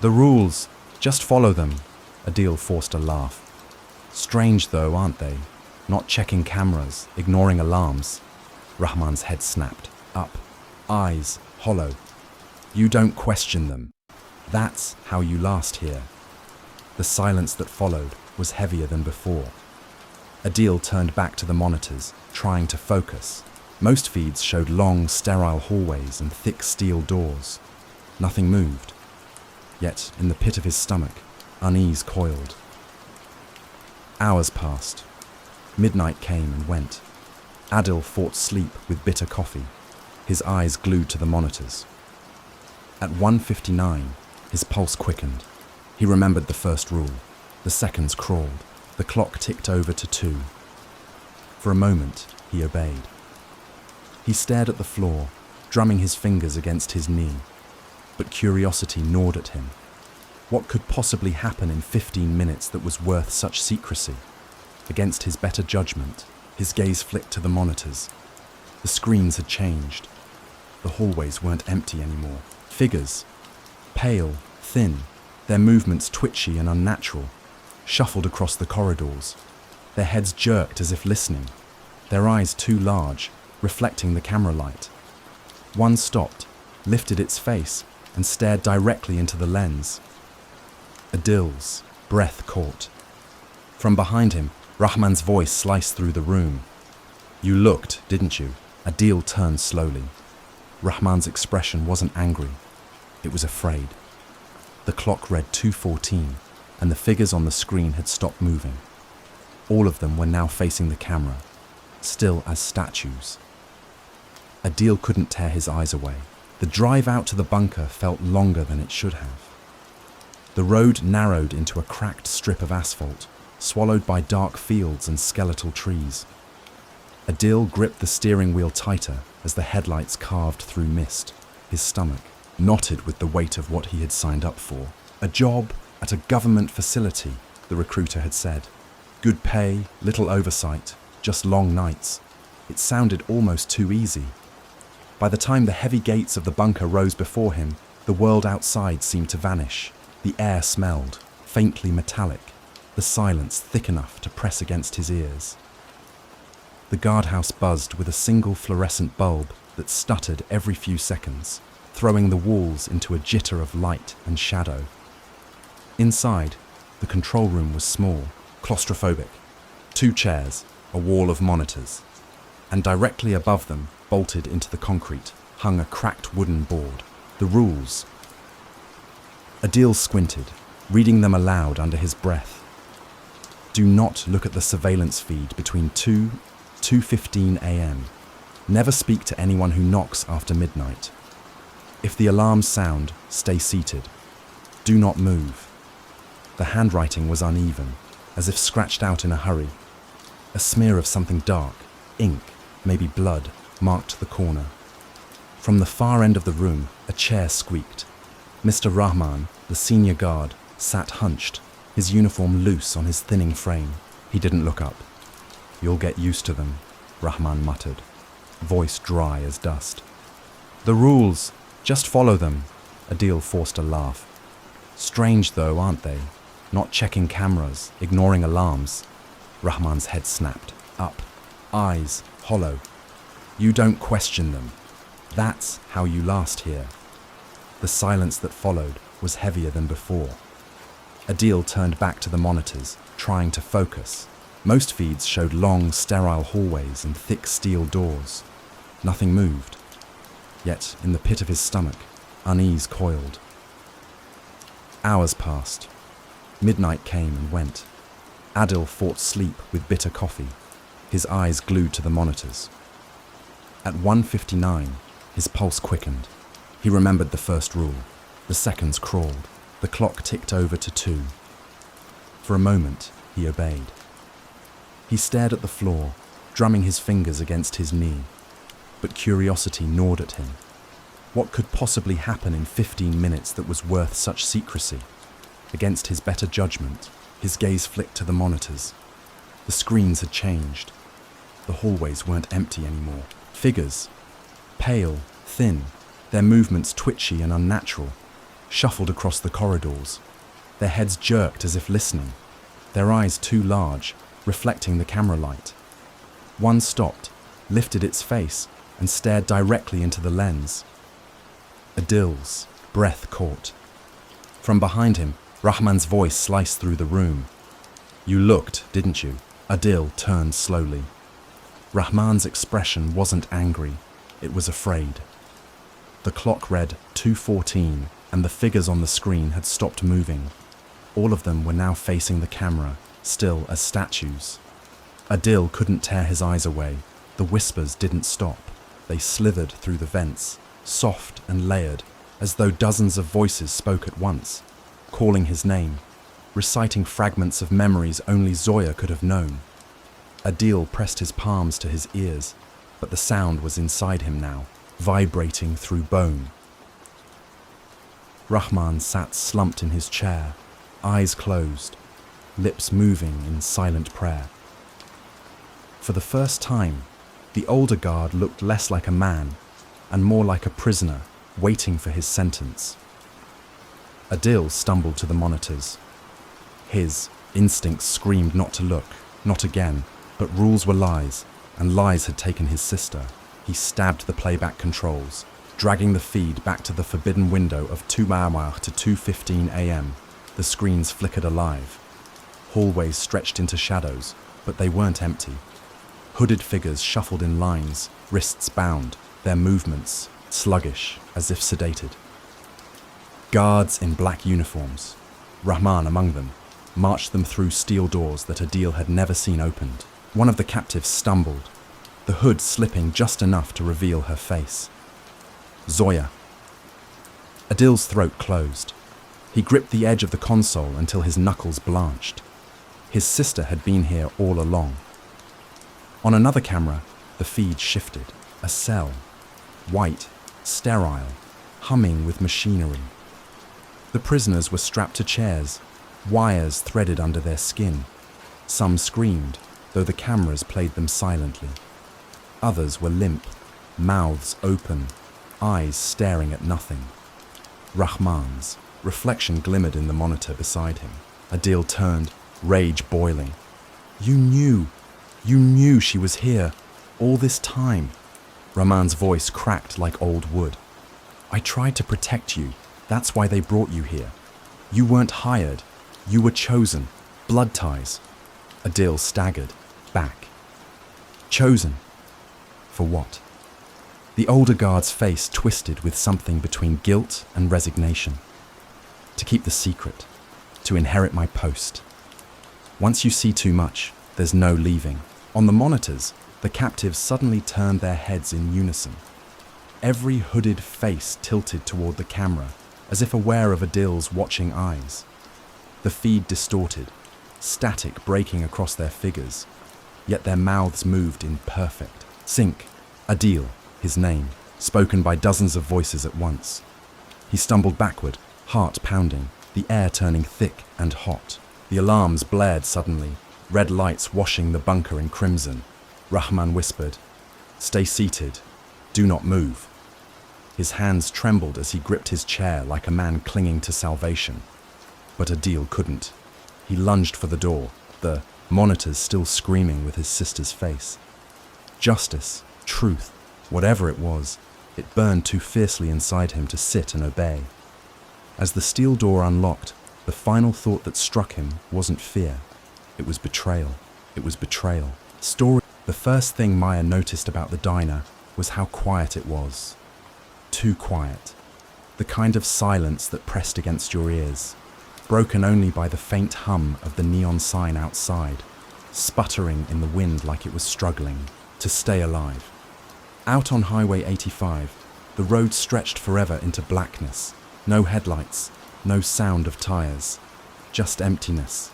The rules, just follow them, Adil forced a laugh. Strange though, aren't they? Not checking cameras, ignoring alarms. Rahman's head snapped, up, eyes hollow. You don't question them. That's how you last here. The silence that followed was heavier than before. Adil turned back to the monitors, trying to focus. Most feeds showed long, sterile hallways and thick steel doors. Nothing moved. Yet, in the pit of his stomach, unease coiled. Hours passed. Midnight came and went. Adil fought sleep with bitter coffee, his eyes glued to the monitors. At 1:59, his pulse quickened. He remembered the first rule. The seconds crawled. The clock ticked over to 2. For a moment, he obeyed. He stared at the floor, drumming his fingers against his knee. But curiosity gnawed at him. What could possibly happen in 15 minutes that was worth such secrecy? Against his better judgment, his gaze flicked to the monitors. The screens had changed. The hallways weren't empty anymore. Figures, pale, thin, their movements twitchy and unnatural, shuffled across the corridors. Their heads jerked as if listening, their eyes too large, reflecting the camera light. One stopped, lifted its face, and stared directly into the lens. Adil's breath caught. From behind him, Rahman's voice sliced through the room. You looked, didn't you? Adil turned slowly. Rahman's expression wasn't angry. It was afraid. The clock read 2:14, and the figures on the screen had stopped moving. All of them were now facing the camera, still as statues. Adil couldn't tear his eyes away. The drive out to the bunker felt longer than it should have. The road narrowed into a cracked strip of asphalt, swallowed by dark fields and skeletal trees. Adil gripped the steering wheel tighter as the headlights carved through mist. his stomach knotted with the weight of what he had signed up for. A job at a government facility, the recruiter had said. Good pay, little oversight, just long nights. It sounded almost too easy. By the time the heavy gates of the bunker rose before him, the world outside seemed to vanish. The air smelled, faintly metallic, the silence thick enough to press against his ears. The guardhouse buzzed with a single fluorescent bulb that stuttered every few seconds, throwing the walls into a jitter of light and shadow. Inside, the control room was small, claustrophobic. 2 chairs, a wall of monitors, and directly above them, bolted into the concrete, hung a cracked wooden board. The rules. Adil squinted, reading them aloud under his breath. Do not look at the surveillance feed between 2:15 a.m. Never speak to anyone who knocks after midnight. If the alarms sound, stay seated. Do not move. The handwriting was uneven, as if scratched out in a hurry. A smear of something dark, ink, maybe blood, marked the corner. From the far end of the room, a chair squeaked. Mr. Rahman, the senior guard, sat hunched, his uniform loose on his thinning frame. He didn't look up. You'll get used to them, Rahman muttered, voice dry as dust. The rules, just follow them, Adil forced a laugh. Strange though, aren't they? Not checking cameras, ignoring alarms. Rahman's head snapped, up, eyes hollow. You don't question them. That's how you last here. The silence that followed was heavier than before. Adil turned back to the monitors, trying to focus. Most feeds showed long, sterile hallways and thick steel doors. Nothing moved. Yet, in the pit of his stomach, unease coiled. Hours passed. Midnight came and went. Adil fought sleep with bitter coffee, his eyes glued to the monitors. At 1:59, his pulse quickened. He remembered the first rule. The seconds crawled. The clock ticked over to 2. For a moment, he obeyed. He stared at the floor, drumming his fingers against his knee. But curiosity gnawed at him. What could possibly happen in 15 minutes that was worth such secrecy? Against his better judgment, his gaze flicked to the monitors. The screens had changed. The hallways weren't empty anymore. Figures, pale, thin, their movements twitchy and unnatural, shuffled across the corridors. Their heads jerked as if listening, their eyes too large, reflecting the camera light. One stopped, lifted its face, and stared directly into the lens. Adil's breath caught. From behind him, Rahman's voice sliced through the room. You looked, didn't you? Adil turned slowly. Rahman's expression wasn't angry, it was afraid. The clock read 2:14, and the figures on the screen had stopped moving. All of them were now facing the camera, still as statues. Adil couldn't tear his eyes away. The whispers didn't stop. They slithered through the vents, soft and layered, as though dozens of voices spoke at once, calling his name, reciting fragments of memories only Zoya could have known. Adil pressed his palms to his ears, but the sound was inside him now, vibrating through bone. Rahman sat slumped in his chair, eyes closed, lips moving in silent prayer. For the first time, the older guard looked less like a man and more like a prisoner waiting for his sentence. Adil stumbled to the monitors. His instincts screamed not to look, not again, but rules were lies, and lies had taken his sister. He stabbed the playback controls, dragging the feed back to the forbidden window of 2 to 2:15 a.m. The screens flickered alive. Hallways stretched into shadows, but they weren't empty. Hooded figures shuffled in lines, wrists bound, their movements sluggish, as if sedated. Guards in black uniforms, Rahman among them, marched them through steel doors that Adil had never seen opened. One of the captives stumbled, the hood slipping just enough to reveal her face. Zoya. Adil's throat closed. He gripped the edge of the console until his knuckles blanched. His sister had been here all along. On another camera, the feed shifted. A cell. White, sterile, humming with machinery. The prisoners were strapped to chairs, wires threaded under their skin. Some screamed, though the cameras played them silently. Others were limp, mouths open, eyes staring at nothing. Rahman's reflection glimmered in the monitor beside him. Adil turned, rage boiling. You knew she was here, all this time. Rahman's voice cracked like old wood. I tried to protect you, that's why they brought you here. You weren't hired, you were chosen, blood ties. Adil staggered, back. Chosen? For what? The older guard's face twisted with something between guilt and resignation. To keep the secret, to inherit my post. Once you see too much, there's no leaving. On the monitors, the captives suddenly turned their heads in unison. Every hooded face tilted toward the camera, as if aware of Adil's watching eyes. The feed distorted, static breaking across their figures, yet their mouths moved in perfect sync. Adil, his name, spoken by dozens of voices at once. He stumbled backward, heart pounding, the air turning thick and hot. The alarms blared suddenly, red lights washing the bunker in crimson. Rahman whispered, "Stay seated. Do not move." His hands trembled as he gripped his chair like a man clinging to salvation. But Adil couldn't. He lunged for the door, the monitors still screaming with his sister's face. Justice, truth, whatever it was, it burned too fiercely inside him to sit and obey. As the steel door unlocked, the final thought that struck him wasn't fear. It was betrayal. It was betrayal. The first thing Maya noticed about the diner was how quiet it was. Too quiet. The kind of silence that pressed against your ears, broken only by the faint hum of the neon sign outside, sputtering in the wind like it was struggling to stay alive. Out on Highway 85, the road stretched forever into blackness. No headlights, no sound of tires, just emptiness.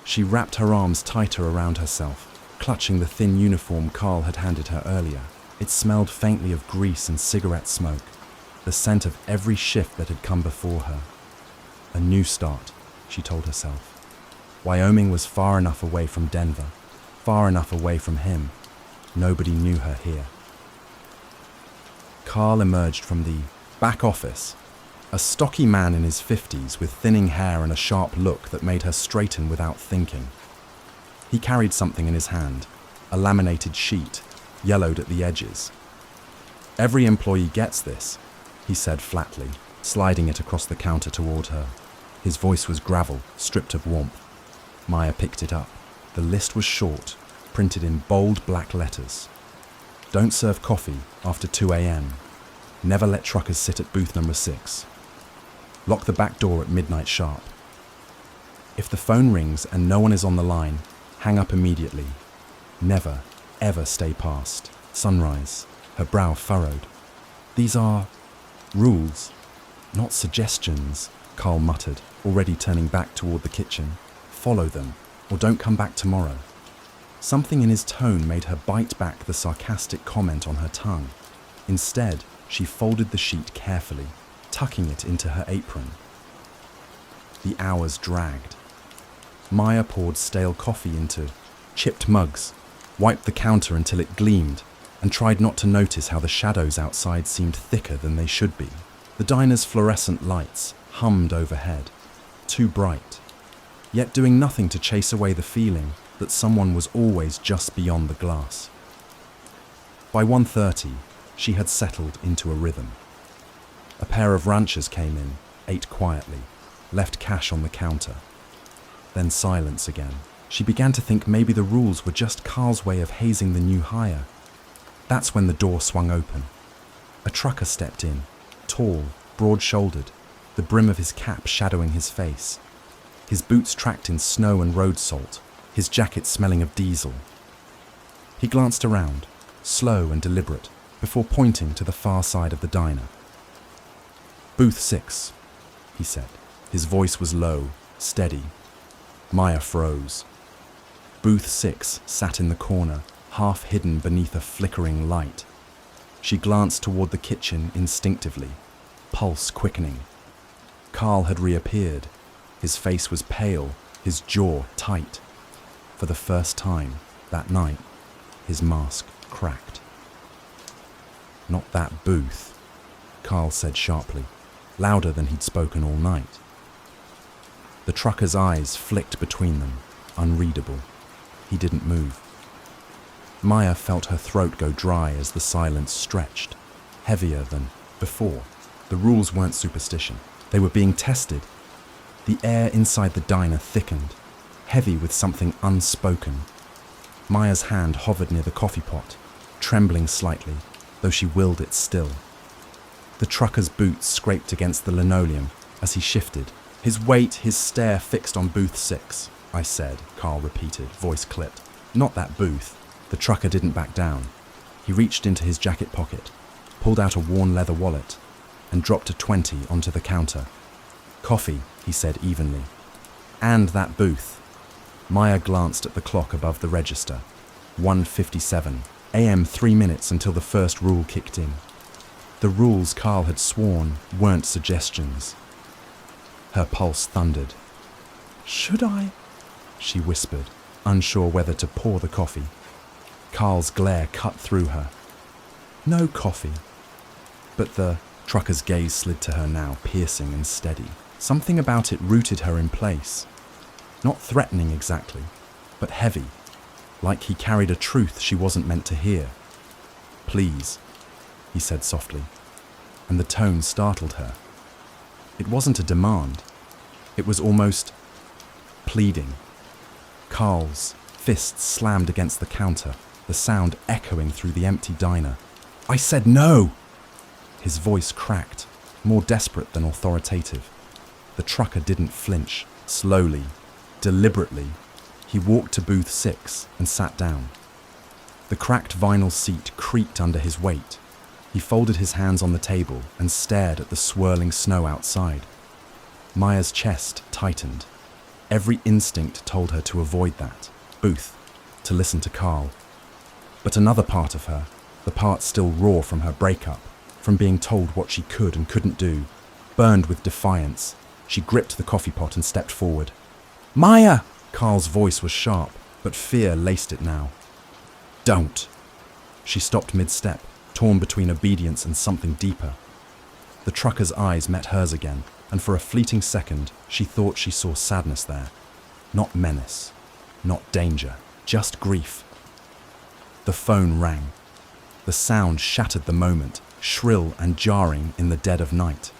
She wrapped her arms tighter around herself, clutching the thin uniform Carl had handed her earlier. It smelled faintly of grease and cigarette smoke, the scent of every shift that had come before her. A new start, she told herself. Wyoming was far enough away from Denver, far enough away from him. Nobody knew her here. Carl emerged from the back office, a stocky man in his 50s with thinning hair and a sharp look that made her straighten without thinking. He carried something in his hand, a laminated sheet, yellowed at the edges. "Every employee gets this," he said flatly, sliding it across the counter toward her. His voice was gravel, stripped of warmth. Maya picked it up. The list was short, printed in bold black letters. Don't serve coffee after 2 a.m. Never let truckers sit at booth number 6. Lock the back door at midnight sharp. If the phone rings and no one is on the line, hang up immediately. Never, ever stay past sunrise. Her brow furrowed. These are rules, not suggestions, Carl muttered, already turning back toward the kitchen. Follow them, or don't come back tomorrow. Something in his tone made her bite back the sarcastic comment on her tongue. Instead, she folded the sheet carefully, tucking it into her apron. The hours dragged. Maya poured stale coffee into chipped mugs, wiped the counter until it gleamed, and tried not to notice how the shadows outside seemed thicker than they should be. The diner's fluorescent lights hummed overhead, too bright, yet doing nothing to chase away the feeling that someone was always just beyond the glass. By 1:30, she had settled into a rhythm. A pair of ranchers came in, ate quietly, left cash on the counter. Then silence again. She began to think maybe the rules were just Carl's way of hazing the new hire. That's when the door swung open. A trucker stepped in, tall, broad-shouldered, the brim of his cap shadowing his face. His boots tracked in snow and road salt, his jacket smelling of diesel. He glanced around, slow and deliberate, before pointing to the far side of the diner. "Booth 6, he said. His voice was low, steady. Maya froze. Booth 6 sat in the corner, half hidden beneath a flickering light. She glanced toward the kitchen instinctively. pulse quickening. Carl had reappeared. His face was pale, his jaw tight. For the first time that night, his mask cracked. "Not that booth," Carl said sharply, louder than he'd spoken all night. The trucker's eyes flicked between them, unreadable. He didn't move. Maya felt her throat go dry as the silence stretched, heavier than before. The rules weren't superstition. They were being tested. The air inside the diner thickened, heavy with something unspoken. Maya's hand hovered near the coffee pot, trembling slightly, though she willed it still. The trucker's boots scraped against the linoleum as he shifted, his weight, his stare fixed on booth 6. "I said," Carl repeated, voice clipped. "Not that booth." The trucker didn't back down. He reached into his jacket pocket, pulled out a worn leather wallet, and dropped a 20 onto the counter. "Coffee," he said evenly. "And that booth." Maya glanced at the clock above the register. 1:57 a.m. 3 minutes until the first rule kicked in. The rules Carl had sworn weren't suggestions. Her pulse thundered. "Should I?" she whispered, unsure whether to pour the coffee. Carl's glare cut through her. "No coffee." But the trucker's gaze slid to her now, piercing and steady. Something about it rooted her in place. Not threatening exactly, but heavy, like he carried a truth she wasn't meant to hear. "Please," he said softly, and the tone startled her. It wasn't a demand. It was almost pleading. Carl's fists slammed against the counter, the sound echoing through the empty diner. "I said no!" His voice cracked, more desperate than authoritative. The trucker didn't flinch. Slowly, deliberately, he walked to booth 6 and sat down. The cracked vinyl seat creaked under his weight. He folded his hands on the table and stared at the swirling snow outside. Maya's chest tightened. Every instinct told her to avoid that booth, to listen to Carl. But another part of her, the part still raw from her breakup, from being told what she could and couldn't do, burned with defiance. She gripped the coffee pot and stepped forward. "Maya!" Carl's voice was sharp, but fear laced it now. "Don't!" She stopped mid-step, torn between obedience and something deeper. The trucker's eyes met hers again, and for a fleeting second, she thought she saw sadness there. Not menace, not danger, just grief. The phone rang. The sound shattered the moment, shrill and jarring in the dead of night.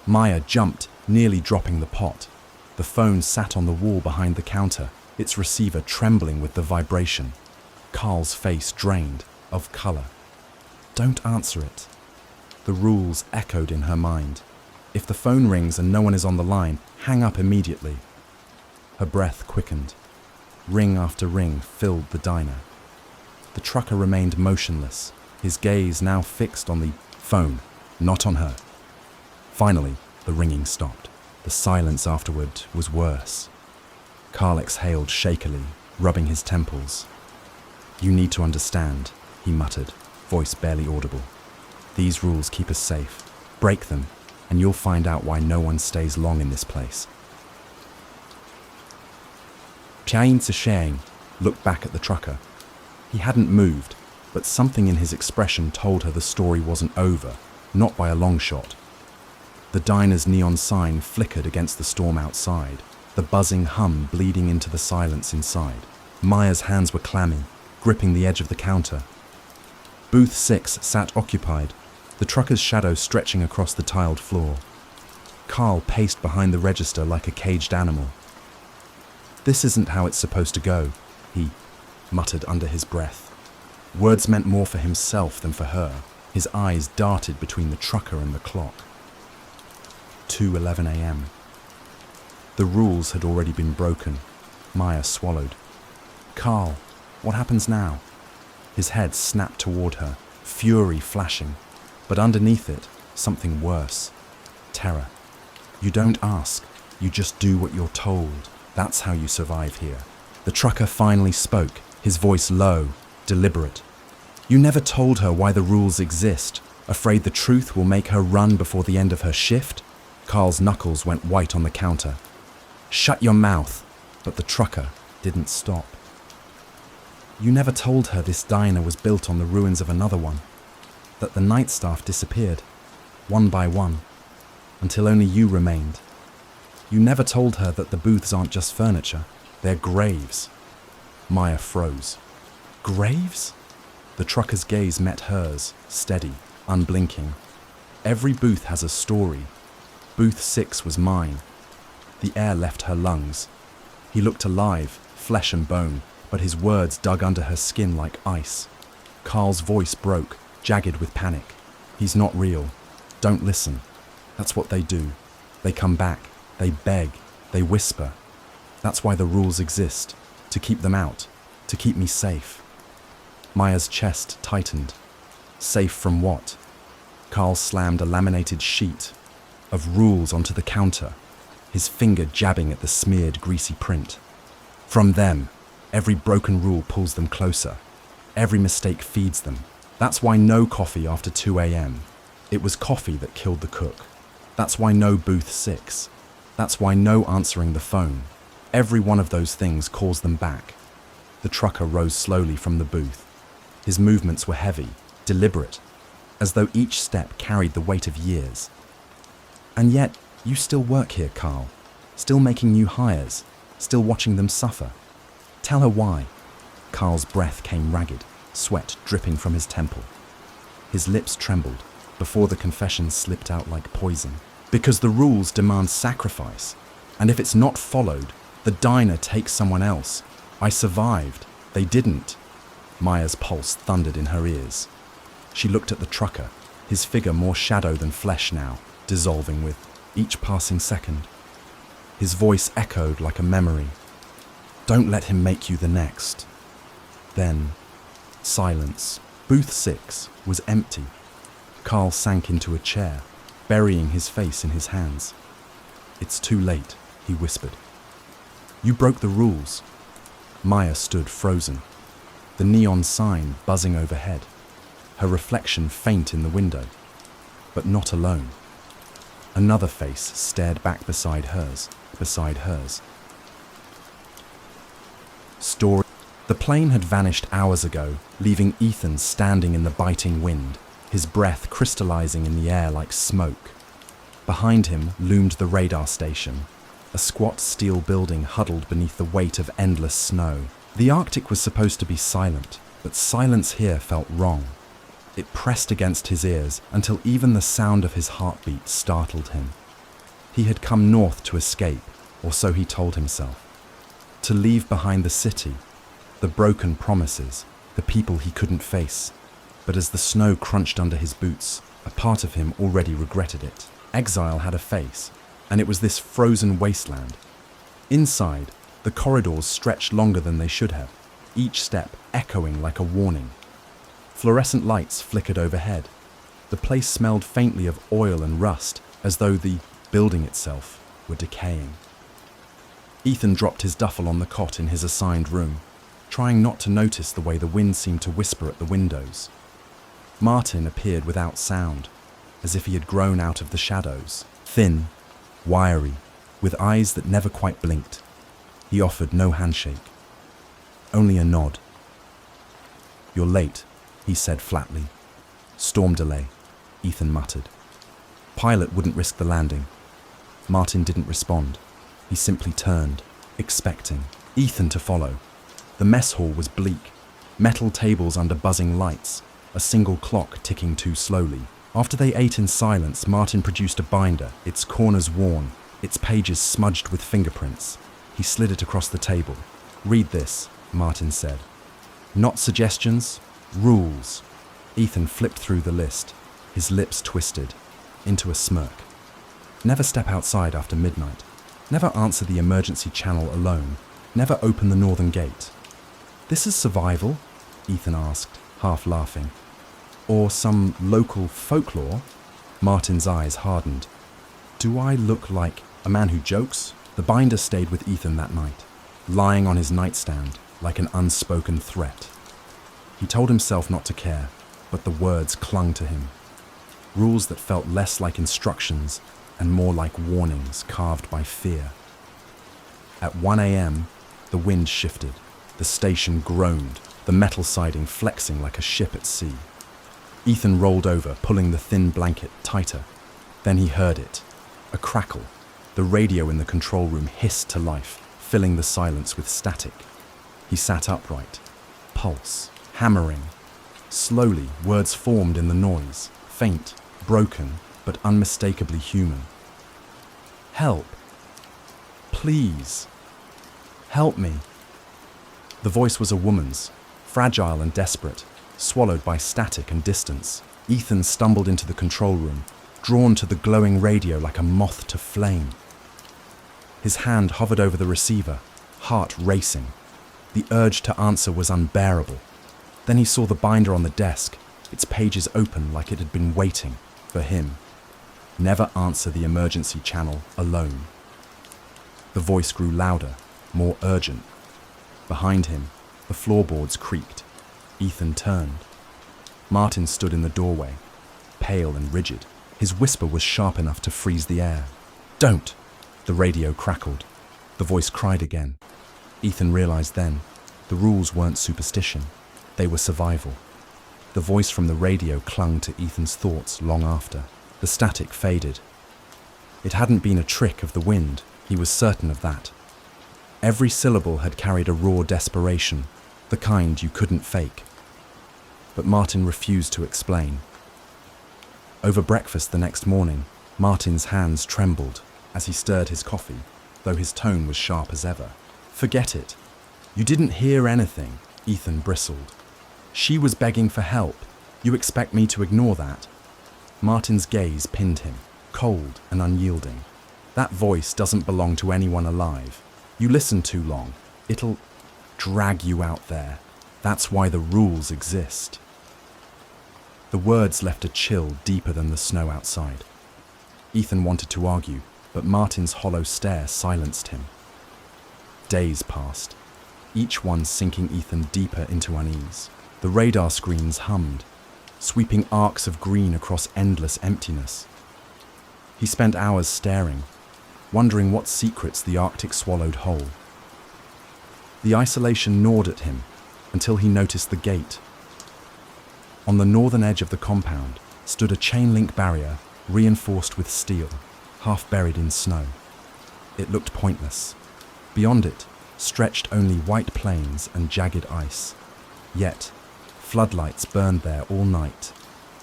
Maya jumped, nearly dropping the pot. The phone sat on the wall behind the counter, its receiver trembling with the vibration. Carl's face drained of color. "Don't answer it." The rules echoed in her mind. If the phone rings and no one is on the line, hang up immediately. Her breath quickened. Ring after ring filled the diner. The trucker remained motionless, his gaze now fixed on the phone, not on her. Finally, the ringing stopped. The silence afterward was worse. Carl exhaled shakily, rubbing his temples. "You need to understand," he muttered, voice barely audible. "These rules keep us safe. Break them, and you'll find out why no one stays long in this place." Piain Tsisheng looked back at the trucker. He hadn't moved, but something in his expression told her the story wasn't over, not by a long shot. The diner's neon sign flickered against the storm outside, the buzzing hum bleeding into the silence inside. Maya's hands were clammy, gripping the edge of the counter. Booth 6 sat occupied, the trucker's shadow stretching across the tiled floor. Carl paced behind the register like a caged animal. "This isn't how it's supposed to go," he muttered under his breath. Words meant more for himself than for her. His eyes darted between the trucker and the clock. 2:11 a.m. The rules had already been broken. Maya swallowed. "Carl, what happens now?" His head snapped toward her, fury flashing, but underneath it, something worse. Terror. "You don't ask, you just do what you're told. That's how you survive here." The trucker finally spoke, his voice low, deliberate. "You never told her why the rules exist. Afraid the truth will make her run before the end of her shift? Carl's knuckles went white on the counter. Shut your mouth! But the trucker didn't stop. You never told her this diner was built on the ruins of another one, that the night staff disappeared, one by one, until only you remained. You never told her that the booths aren't just furniture, they're graves. Maya froze. Graves? The trucker's gaze met hers, steady, unblinking. Every booth has a story. Booth 6 was mine. The air left her lungs. He looked alive, flesh and bone, but his words dug under her skin like ice. Carl's voice broke, jagged with panic. He's not real. Don't listen. That's what they do. They come back. They beg. They whisper. That's why the rules exist. To keep them out. To keep me safe. Maya's chest tightened. Safe from what? Carl slammed a laminated sheet of rules onto the counter, his finger jabbing at the smeared, greasy print. From them, every broken rule pulls them closer. Every mistake feeds them. That's why no coffee after 2 a.m. It was coffee that killed the cook. That's why no booth 6. That's why no answering the phone. Every one of those things calls them back. The trucker rose slowly from the booth. His movements were heavy, deliberate, as though each step carried the weight of years. And yet, you still work here, Carl. Still making new hires. Still watching them suffer. Tell her why. Carl's breath came ragged, sweat dripping from his temple. His lips trembled before the confession slipped out like poison. Because the rules demand sacrifice. And if it's not followed, the diner takes someone else. I survived. They didn't. Maya's pulse thundered in her ears. She looked at the trucker, his figure more shadow than flesh now, dissolving with each passing second. His voice echoed like a memory. Don't let him make you the next. Then, silence. Booth 6 was empty. Carl sank into a chair, burying his face in his hands. It's too late, he whispered. You broke the rules. Maya stood frozen, the neon sign buzzing overhead, her reflection faint in the window, but not alone. Another face stared back beside hers. Story. The plane had vanished hours ago, leaving Ethan standing in the biting wind, his breath crystallizing in the air like smoke. Behind him loomed the radar station, a squat steel building huddled beneath the weight of endless snow. The Arctic was supposed to be silent, but silence here felt wrong. It pressed against his ears until even the sound of his heartbeat startled him. He had come north to escape, or so he told himself. To leave behind the city, the broken promises, the people he couldn't face. But as the snow crunched under his boots, a part of him already regretted it. Exile had a face, and it was this frozen wasteland. Inside, the corridors stretched longer than they should have, each step echoing like a warning. Fluorescent lights flickered overhead. The place smelled faintly of oil and rust, as though the building itself were decaying. Ethan dropped his duffel on the cot in his assigned room, trying not to notice the way the wind seemed to whisper at the windows. Martin appeared without sound, as if he had grown out of the shadows. Thin, wiry, with eyes that never quite blinked. He offered no handshake, only a nod. You're late, he said flatly. Storm delay, Ethan muttered. Pilot wouldn't risk the landing. Martin didn't respond. He simply turned, expecting Ethan to follow. The mess hall was bleak, metal tables under buzzing lights, a single clock ticking too slowly. After they ate in silence, Martin produced a binder, its corners worn, its pages smudged with fingerprints. He slid it across the table. Read this, Martin said. Not suggestions, rules. Ethan flipped through the list, his lips twisted, into a smirk. Never step outside after midnight. Never answer the emergency channel alone. Never open the northern gate. This is survival? Ethan asked, half laughing. Or some local folklore? Martin's eyes hardened. Do I look like a man who jokes? The binder stayed with Ethan that night, lying on his nightstand like an unspoken threat. He told himself not to care, but the words clung to him. rules that felt less like instructions and more like warnings carved by fear. At 1 a.m., the wind shifted. The station groaned, the metal siding flexing like a ship at sea. Ethan rolled over, pulling the thin blanket tighter. Then he heard it. A crackle. The radio in the control room hissed to life, filling the silence with static. He sat upright. Pulse. Hammering. Slowly, words formed in the noise. Faint, broken, but unmistakably human. Help. Please. Help me. The voice was a woman's, fragile and desperate, swallowed by static and distance. Ethan stumbled into the control room, drawn to the glowing radio like a moth to flame. His hand hovered over the receiver, heart racing. The urge to answer was unbearable. Then he saw the binder on the desk, its pages open like it had been waiting for him. Never answer the emergency channel alone. The voice grew louder, more urgent. Behind him, the floorboards creaked. Ethan turned. Martin stood in the doorway, pale and rigid. His whisper was sharp enough to freeze the air. "Don't!" The radio crackled. The voice cried again. Ethan realized then, the rules weren't superstition. They were survival. The voice from the radio clung to Ethan's thoughts long after. The static faded. It hadn't been a trick of the wind, he was certain of that. Every syllable had carried a raw desperation, the kind you couldn't fake. But Martin refused to explain. Over breakfast the next morning, Martin's hands trembled as he stirred his coffee, though his tone was sharp as ever. "Forget it. You didn't hear anything," Ethan bristled. "She was begging for help. You expect me to ignore that?" Martin's gaze pinned him, cold and unyielding. "That voice doesn't belong to anyone alive. You listen too long. It'll drag you out there. That's why the rules exist." The words left a chill deeper than the snow outside. Ethan wanted to argue, but Martin's hollow stare silenced him. Days passed, each one sinking Ethan deeper into unease. The radar screens hummed, sweeping arcs of green across endless emptiness. He spent hours staring, wondering what secrets the Arctic swallowed whole. The isolation gnawed at him until he noticed the gate. On the northern edge of the compound stood a chain-link barrier reinforced with steel, half buried in snow. It looked pointless. Beyond it stretched only white plains and jagged ice. Yet, floodlights burned there all night,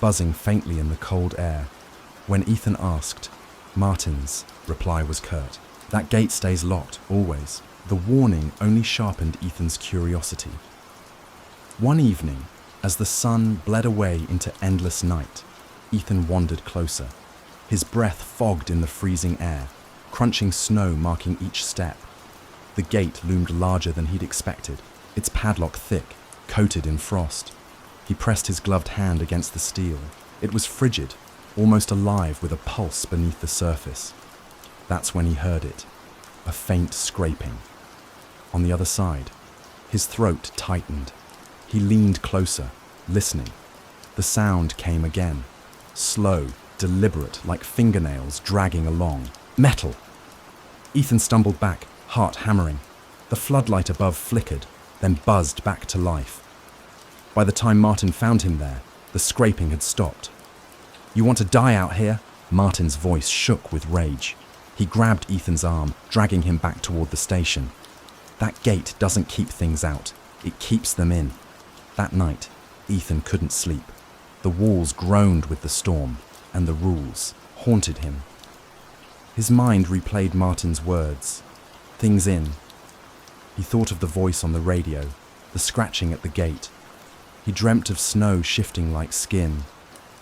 buzzing faintly in the cold air. When Ethan asked, Martin's reply was curt. "That gate stays locked, always." The warning only sharpened Ethan's curiosity. One evening, as the sun bled away into endless night, Ethan wandered closer. His breath fogged in the freezing air, crunching snow marking each step. The gate loomed larger than he'd expected, its padlock thick, coated in frost. He pressed his gloved hand against the steel. It was frigid, almost alive with a pulse beneath the surface. That's when he heard it, a faint scraping. On the other side, his throat tightened. He leaned closer, listening. The sound came again, slow, deliberate, like fingernails dragging along. Metal! Ethan stumbled back, heart hammering. The floodlight above flickered, then buzzed back to life. By the time Martin found him there, the scraping had stopped. "You want to die out here?" Martin's voice shook with rage. He grabbed Ethan's arm, dragging him back toward the station. "That gate doesn't keep things out, it keeps them in." That night, Ethan couldn't sleep. The walls groaned with the storm, and the rules haunted him. His mind replayed Martin's words. Things in. He thought of the voice on the radio, the scratching at the gate. He dreamt of snow shifting like skin,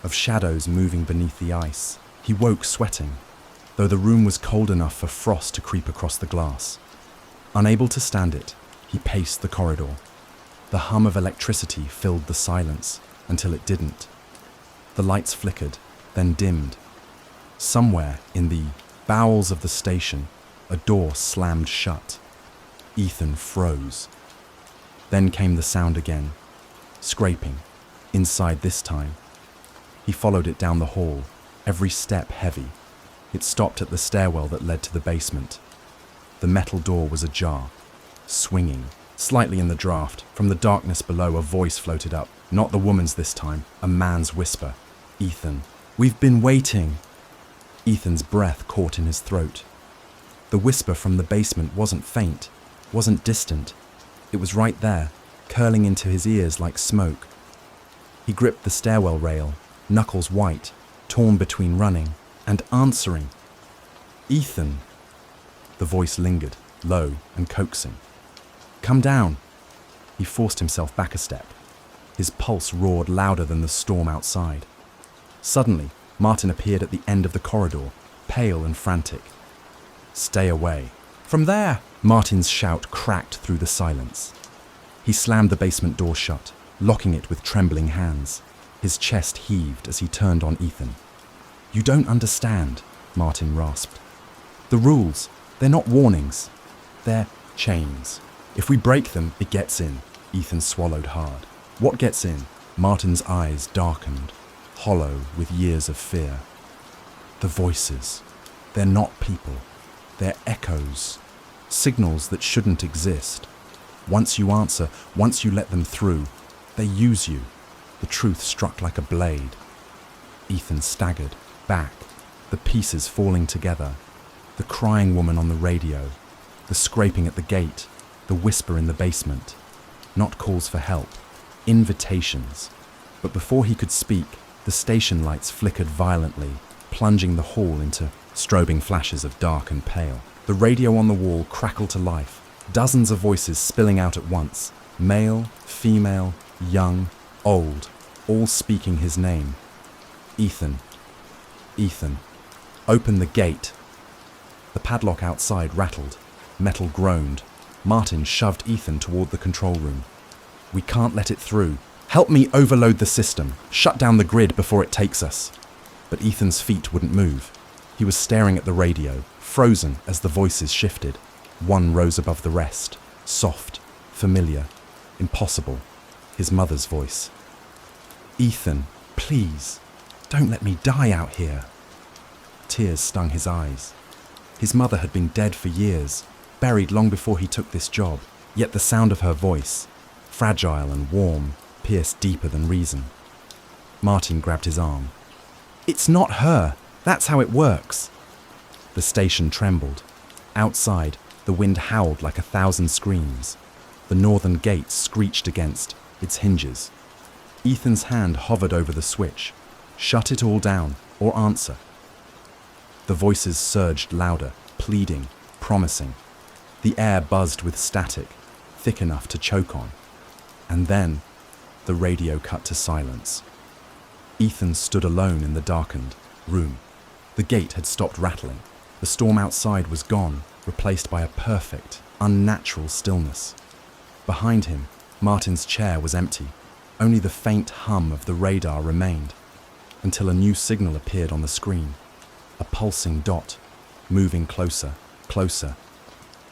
of shadows moving beneath the ice. He woke sweating, though the room was cold enough for frost to creep across the glass. Unable to stand it, he paced the corridor. The hum of electricity filled the silence until it didn't. The lights flickered, then dimmed. Somewhere in the bowels of the station, a door slammed shut. Ethan froze. Then came the sound again, scraping, inside this time. He followed it down the hall, every step heavy. It stopped at the stairwell that led to the basement. The metal door was ajar, swinging. Slightly in the draft, from the darkness below, a voice floated up. Not the woman's this time, a man's whisper. "Ethan, we've been waiting." Ethan's breath caught in his throat. The whisper from the basement wasn't faint, wasn't distant. It was right there, curling into his ears like smoke. He gripped the stairwell rail, knuckles white, torn between running and answering. "Ethan." The voice lingered, low and coaxing. "Come down." He forced himself back a step. His pulse roared louder than the storm outside. Suddenly, Martin appeared at the end of the corridor, pale and frantic. "Stay away." "From there!" Martin's shout cracked through the silence. He slammed the basement door shut, locking it with trembling hands. His chest heaved as he turned on Ethan. "You don't understand," Martin rasped. "The rules, they're not warnings. They're chains. If we break them, it gets in." Ethan swallowed hard. "What gets in?" Martin's eyes darkened, hollow with years of fear. "The voices. They're not people. They're echoes. Signals that shouldn't exist. Once you answer, once you let them through, they use you." The truth struck like a blade. Ethan staggered, back, the pieces falling together. The crying woman on the radio, the scraping at the gate, the whisper in the basement. Not calls for help, invitations. But before he could speak, the station lights flickered violently, plunging the hall into strobing flashes of dark and pale. The radio on the wall crackled to life, dozens of voices spilling out at once, male, female, young, old, all speaking his name. "Ethan, Ethan, open the gate." The padlock outside rattled, metal groaned. Martin shoved Ethan toward the control room. "We can't let it through. Help me overload the system, shut down the grid before it takes us." But Ethan's feet wouldn't move. He was staring at the radio, frozen as the voices shifted. One rose above the rest, soft, familiar, impossible. His mother's voice. "Ethan, please, don't let me die out here." Tears stung his eyes. His mother had been dead for years, buried long before he took this job, yet the sound of her voice, fragile and warm, pierced deeper than reason. Martin grabbed his arm. "It's not her. That's how it works." The station trembled. Outside, the wind howled like 1,000 screams. The northern gate screeched against its hinges. Ethan's hand hovered over the switch. Shut it all down, or answer. The voices surged louder, pleading, promising. The air buzzed with static, thick enough to choke on. And then, the radio cut to silence. Ethan stood alone in the darkened room. The gate had stopped rattling. The storm outside was gone, replaced by a perfect, unnatural stillness. Behind him, Martin's chair was empty. Only the faint hum of the radar remained, until a new signal appeared on the screen. A pulsing dot, moving closer, closer.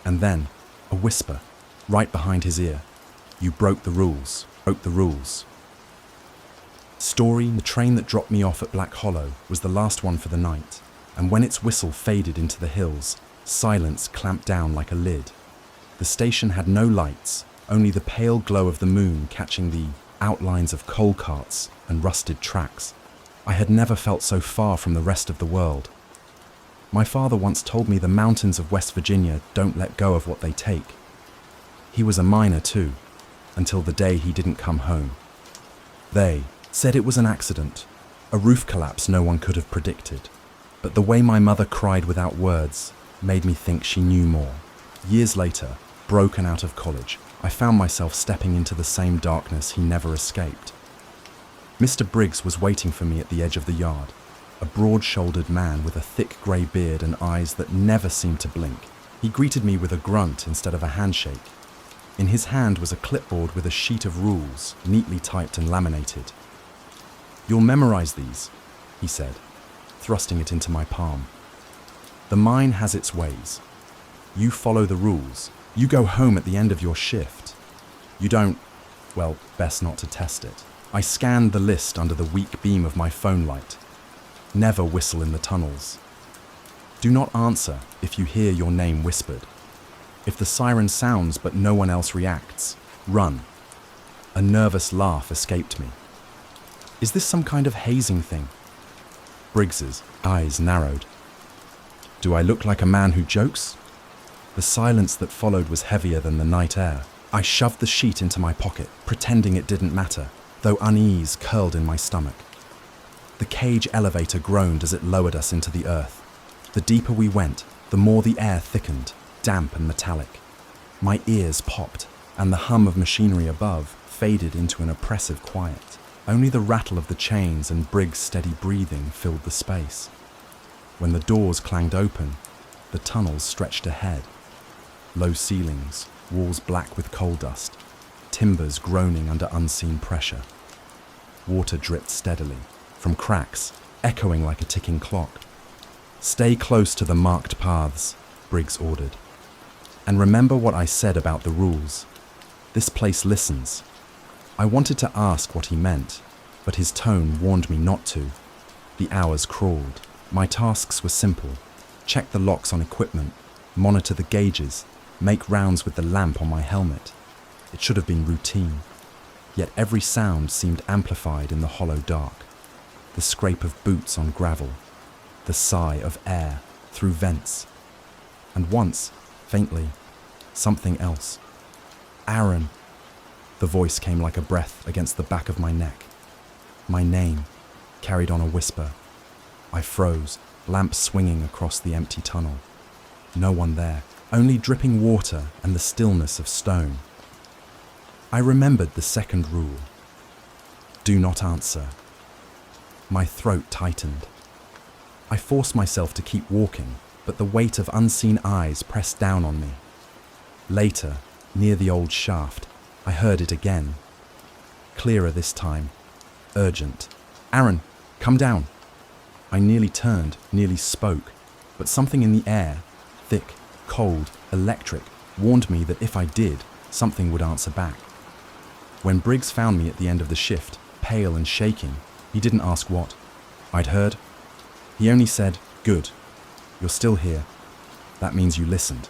And then, a whisper, right behind his ear. "You broke the rules, broke the rules." Story, the train that dropped me off at Black Hollow, was the last one for the night, and when its whistle faded into the hills, silence clamped down like a lid. The station had no lights, only the pale glow of the moon catching the outlines of coal carts and rusted tracks. I had never felt so far from the rest of the world. My father once told me the mountains of West Virginia don't let go of what they take. He was a miner too, until the day he didn't come home. They said it was an accident, a roof collapse no one could have predicted. But the way my mother cried without words made me think she knew more. Years later, broken out of college, I found myself stepping into the same darkness he never escaped. Mr. Briggs was waiting for me at the edge of the yard, a broad-shouldered man with a thick grey beard and eyes that never seemed to blink. He greeted me with a grunt instead of a handshake. In his hand was a clipboard with a sheet of rules, neatly typed and laminated. "You'll memorize these," he said, thrusting it into my palm. "The mine has its ways. You follow the rules. You go home at the end of your shift. You don't, well, best not to test it." I scanned the list under the weak beam of my phone light. Never whistle in the tunnels. Do not answer if you hear your name whispered. If the siren sounds but no one else reacts, run. A nervous laugh escaped me. Is this some kind of hazing thing? Briggs's eyes narrowed. Do I look like a man who jokes? The silence that followed was heavier than the night air. I shoved the sheet into my pocket, pretending it didn't matter, though unease curled in my stomach. The cage elevator groaned as it lowered us into the earth. The deeper we went, the more the air thickened, damp and metallic. My ears popped, and the hum of machinery above faded into an oppressive quiet. Only the rattle of the chains and Briggs' steady breathing filled the space. When the doors clanged open, the tunnels stretched ahead. Low ceilings, walls black with coal dust, timbers groaning under unseen pressure. Water dripped steadily, from cracks, echoing like a ticking clock. Stay close to the marked paths, Briggs ordered. And remember what I said about the rules. This place listens. I wanted to ask what he meant, but his tone warned me not to. The hours crawled. My tasks were simple. Check the locks on equipment, monitor the gauges, make rounds with the lamp on my helmet. It should have been routine. Yet every sound seemed amplified in the hollow dark. The scrape of boots on gravel, the sigh of air through vents. And once, faintly, something else. Aaron. The voice came like a breath against the back of my neck. My name, carried on a whisper. I froze, lamp swinging across the empty tunnel. No one there, only dripping water and the stillness of stone. I remembered the second rule. Do not answer. My throat tightened. I forced myself to keep walking, but the weight of unseen eyes pressed down on me. Later, near the old shaft, I heard it again. Clearer this time. Urgent. Aaron, come down. I nearly turned, nearly spoke, but something in the air, thick, cold, electric, warned me that if I did, something would answer back. When Briggs found me at the end of the shift, pale and shaking, he didn't ask what I'd heard. He only said, "Good. You're still here. That means you listened."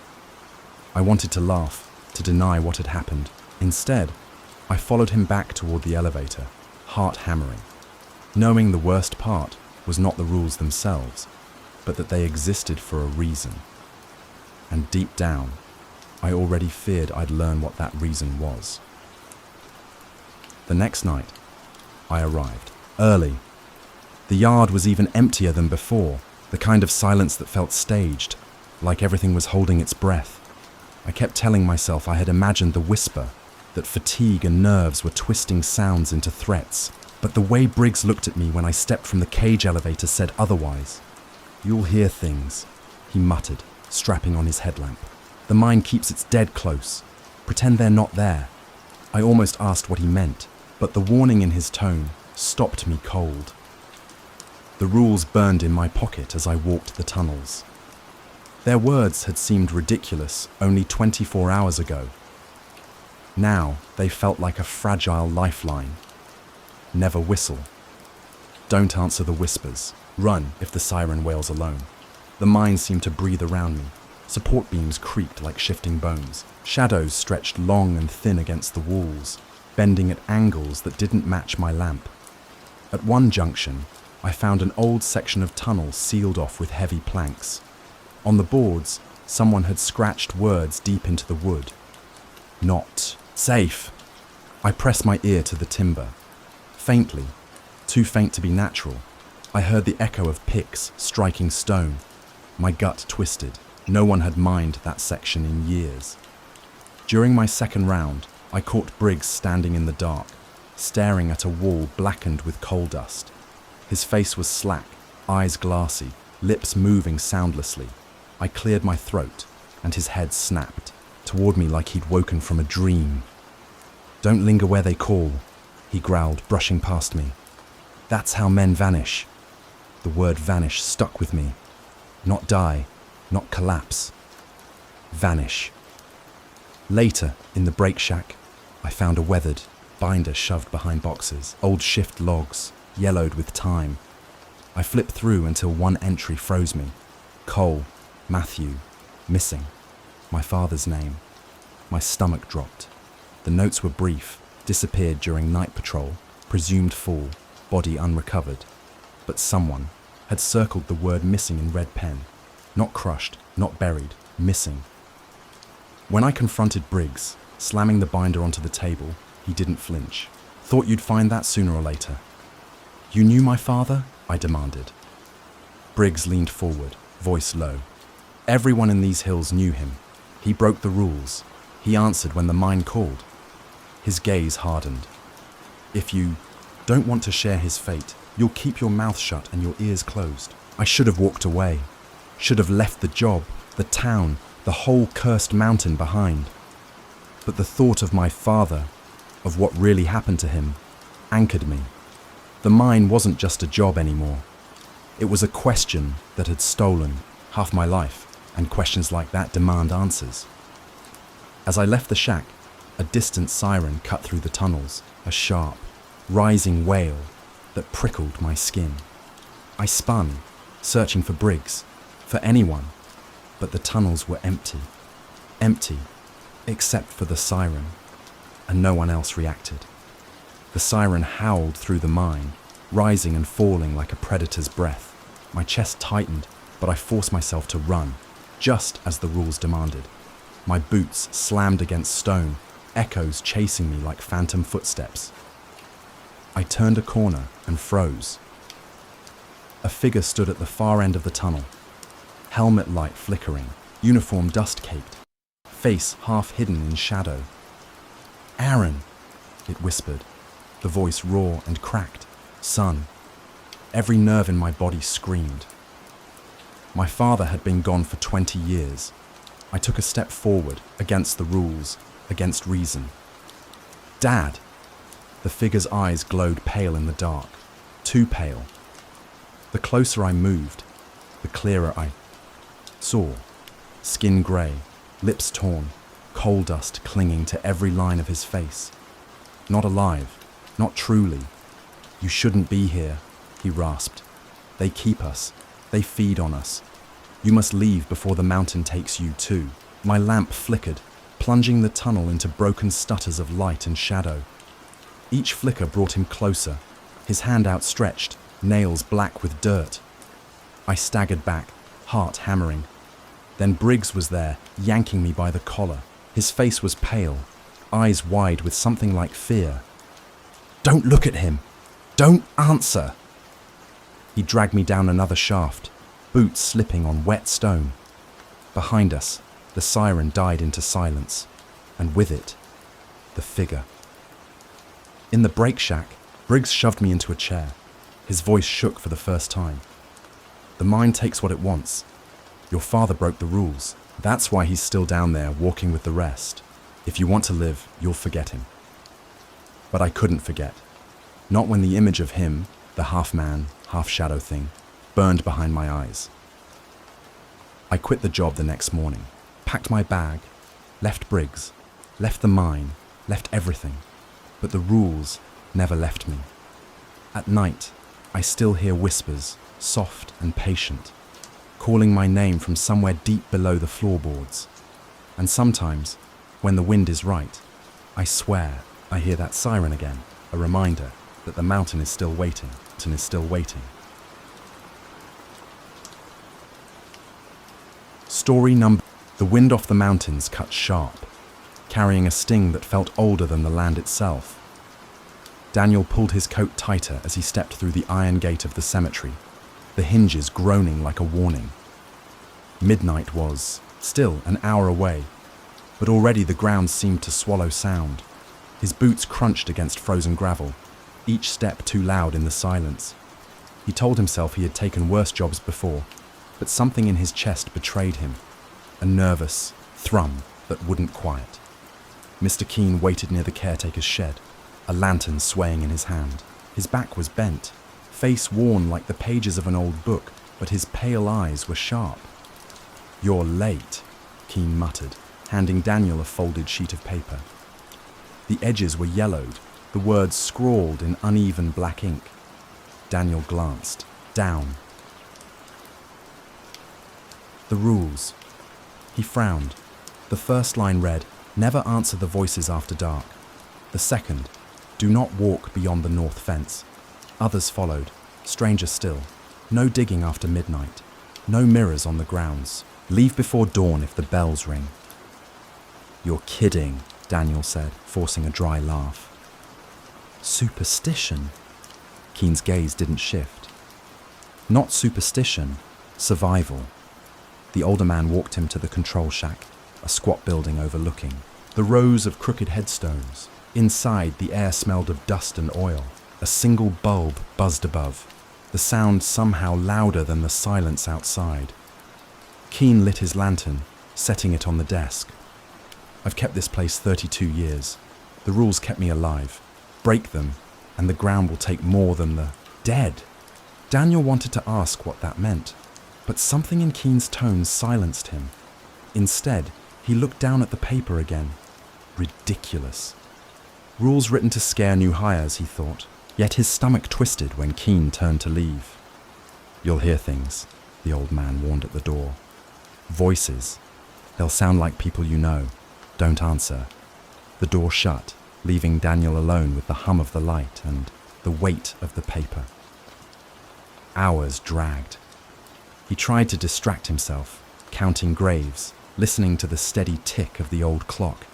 I wanted to laugh, to deny what had happened. Instead, I followed him back toward the elevator, heart hammering, knowing the worst part was not the rules themselves, but that they existed for a reason. And deep down, I already feared I'd learn what that reason was. The next night, I arrived, early. The yard was even emptier than before, the kind of silence that felt staged, like everything was holding its breath. I kept telling myself I had imagined the whisper, that fatigue and nerves were twisting sounds into threats, but the way Briggs looked at me when I stepped from the cage elevator said otherwise. "You'll hear things," he muttered, strapping on his headlamp. "The mind keeps its dead close. Pretend they're not there." I almost asked what he meant, but the warning in his tone stopped me cold. The rules burned in my pocket as I walked the tunnels. Their words had seemed ridiculous only 24 hours ago. Now they felt like a fragile lifeline. Never whistle. Don't answer the whispers. Run if the siren wails alone. The mines seemed to breathe around me. Support beams creaked like shifting bones. Shadows stretched long and thin against the walls, bending at angles that didn't match my lamp. At one junction, I found an old section of tunnel sealed off with heavy planks. On the boards, someone had scratched words deep into the wood. Not safe. I pressed my ear to the timber. Faintly, too faint to be natural, I heard the echo of picks striking stone. My gut twisted. No one had mined that section in years. During my second round, I caught Briggs standing in the dark, staring at a wall blackened with coal dust. His face was slack, eyes glassy, lips moving soundlessly. I cleared my throat, and his head snapped, toward me like he'd woken from a dream. "Don't linger where they call," he growled, brushing past me. "That's how men vanish." The word vanish stuck with me. Not die, not collapse. Vanish. Later, in the brake shack, I found a weathered, binder shoved behind boxes, old shift logs, yellowed with time. I flipped through until one entry froze me. Cole, Matthew, missing. My father's name. My stomach dropped. The notes were brief, disappeared during night patrol, presumed fall, body unrecovered. But someone had circled the word missing in red pen. Not crushed, not buried, missing. When I confronted Briggs, slamming the binder onto the table, he didn't flinch. Thought you'd find that sooner or later. You knew my father? I demanded. Briggs leaned forward, voice low. Everyone in these hills knew him. He broke the rules. He answered when the mine called. His gaze hardened. If you don't want to share his fate, you'll keep your mouth shut and your ears closed. I should have walked away. Should have left the job, the town, the whole cursed mountain behind. But the thought of my father, of what really happened to him, anchored me. The mine wasn't just a job anymore. It was a question that had stolen half my life, and questions like that demand answers. As I left the shack, a distant siren cut through the tunnels, a sharp, rising wail that prickled my skin. I spun, searching for Briggs, for anyone, but the tunnels were empty. Empty, except for the siren, and no one else reacted. The siren howled through the mine, rising and falling like a predator's breath. My chest tightened, but I forced myself to run, just as the rules demanded. My boots slammed against stone, echoes chasing me like phantom footsteps. I turned a corner and froze. A figure stood at the far end of the tunnel, helmet light flickering, uniform dust-caked, face half hidden in shadow. Aaron, it whispered, the voice raw and cracked. Son. Every nerve in my body screamed. My father had been gone for 20 years. I took a step forward, against the rules, against reason. Dad! The figure's eyes glowed pale in the dark, too pale. The closer I moved, the clearer I saw. Skin grey, lips torn, coal dust clinging to every line of his face. Not alive, not truly. You shouldn't be here, he rasped. They keep us. They feed on us. You must leave before the mountain takes you too. My lamp flickered, plunging the tunnel into broken stutters of light and shadow. Each flicker brought him closer, his hand outstretched, nails black with dirt. I staggered back, heart hammering. Then Briggs was there, yanking me by the collar. His face was pale, eyes wide with something like fear. Don't look at him! Don't answer! He dragged me down another shaft, boots slipping on wet stone. Behind us, the siren died into silence, and with it, the figure. In the brake shack, Briggs shoved me into a chair. His voice shook for the first time. The mind takes what it wants. Your father broke the rules. That's why he's still down there walking with the rest. If you want to live, you'll forget him. But I couldn't forget. Not when the image of him, the half-man, half-shadow thing, burned behind my eyes. I quit the job the next morning, packed my bag, left Briggs, left the mine, left everything. But the rules never left me. At night, I still hear whispers, soft and patient, calling my name from somewhere deep below the floorboards. And sometimes, when the wind is right, I swear I hear that siren again, a reminder that the mountain is still waiting, and is still waiting. Story number. The wind off the mountains cut sharp, carrying a sting that felt older than the land itself. Daniel pulled his coat tighter as he stepped through the iron gate of the cemetery, the hinges groaning like a warning. Midnight was still an hour away, but already the ground seemed to swallow sound. His boots crunched against frozen gravel, each step too loud in the silence. He told himself he had taken worse jobs before, but something in his chest betrayed him, a nervous thrum that wouldn't quiet. Mr. Keene waited near the caretaker's shed, a lantern swaying in his hand. His back was bent, face worn like the pages of an old book, but his pale eyes were sharp. "You're late," Keene muttered, handing Daniel a folded sheet of paper. The edges were yellowed, the words scrawled in uneven black ink. Daniel glanced down. The rules. He frowned. The first line read, "Never answer the voices after dark." The second, "Do not walk beyond the north fence." Others followed, stranger still. "No digging after midnight. No mirrors on the grounds. Leave before dawn if the bells ring." "You're kidding," Daniel said, forcing a dry laugh. "Superstition?" Keen's gaze didn't shift. "Not superstition, survival." The older man walked him to the control shack, a squat building overlooking the rows of crooked headstones. Inside, the air smelled of dust and oil. A single bulb buzzed above, the sound somehow louder than the silence outside. Keen lit his lantern, setting it on the desk. "I've kept this place 32 years. The rules kept me alive. Break them, and the ground will take more than the dead." Daniel wanted to ask what that meant, but something in Keen's tone silenced him. Instead, he looked down at the paper again. Ridiculous. Rules written to scare new hires, he thought, yet his stomach twisted when Keen turned to leave. "You'll hear things," the old man warned at the door. "Voices. They'll sound like people you know. Don't answer." The door shut, leaving Daniel alone with the hum of the light and the weight of the paper. Hours dragged. He tried to distract himself, counting graves, listening to the steady tick of the old clock,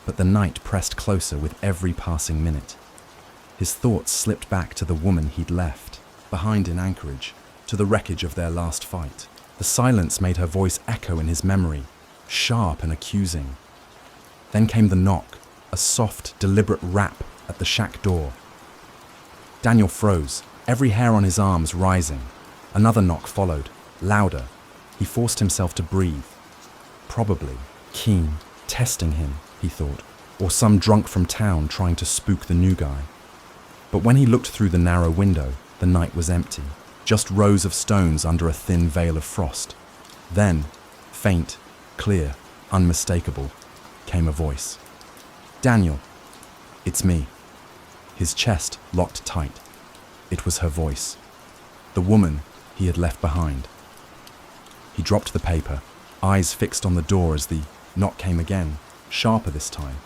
but the night pressed closer with every passing minute. His thoughts slipped back to the woman he'd left behind in Anchorage, to the wreckage of their last fight. The silence made her voice echo in his memory, sharp and accusing. Then came the knock, a soft, deliberate rap at the shack door. Daniel froze, every hair on his arms rising. Another knock followed, louder. He forced himself to breathe. Probably Keen, testing him, he thought, or some drunk from town trying to spook the new guy. But when he looked through the narrow window, the night was empty, just rows of stones under a thin veil of frost. Then, faint, clear, unmistakable, came a voice. "Daniel, it's me." His chest locked tight. It was her voice, the woman he had left behind. He dropped the paper, eyes fixed on the door as the knock came again, sharper this time.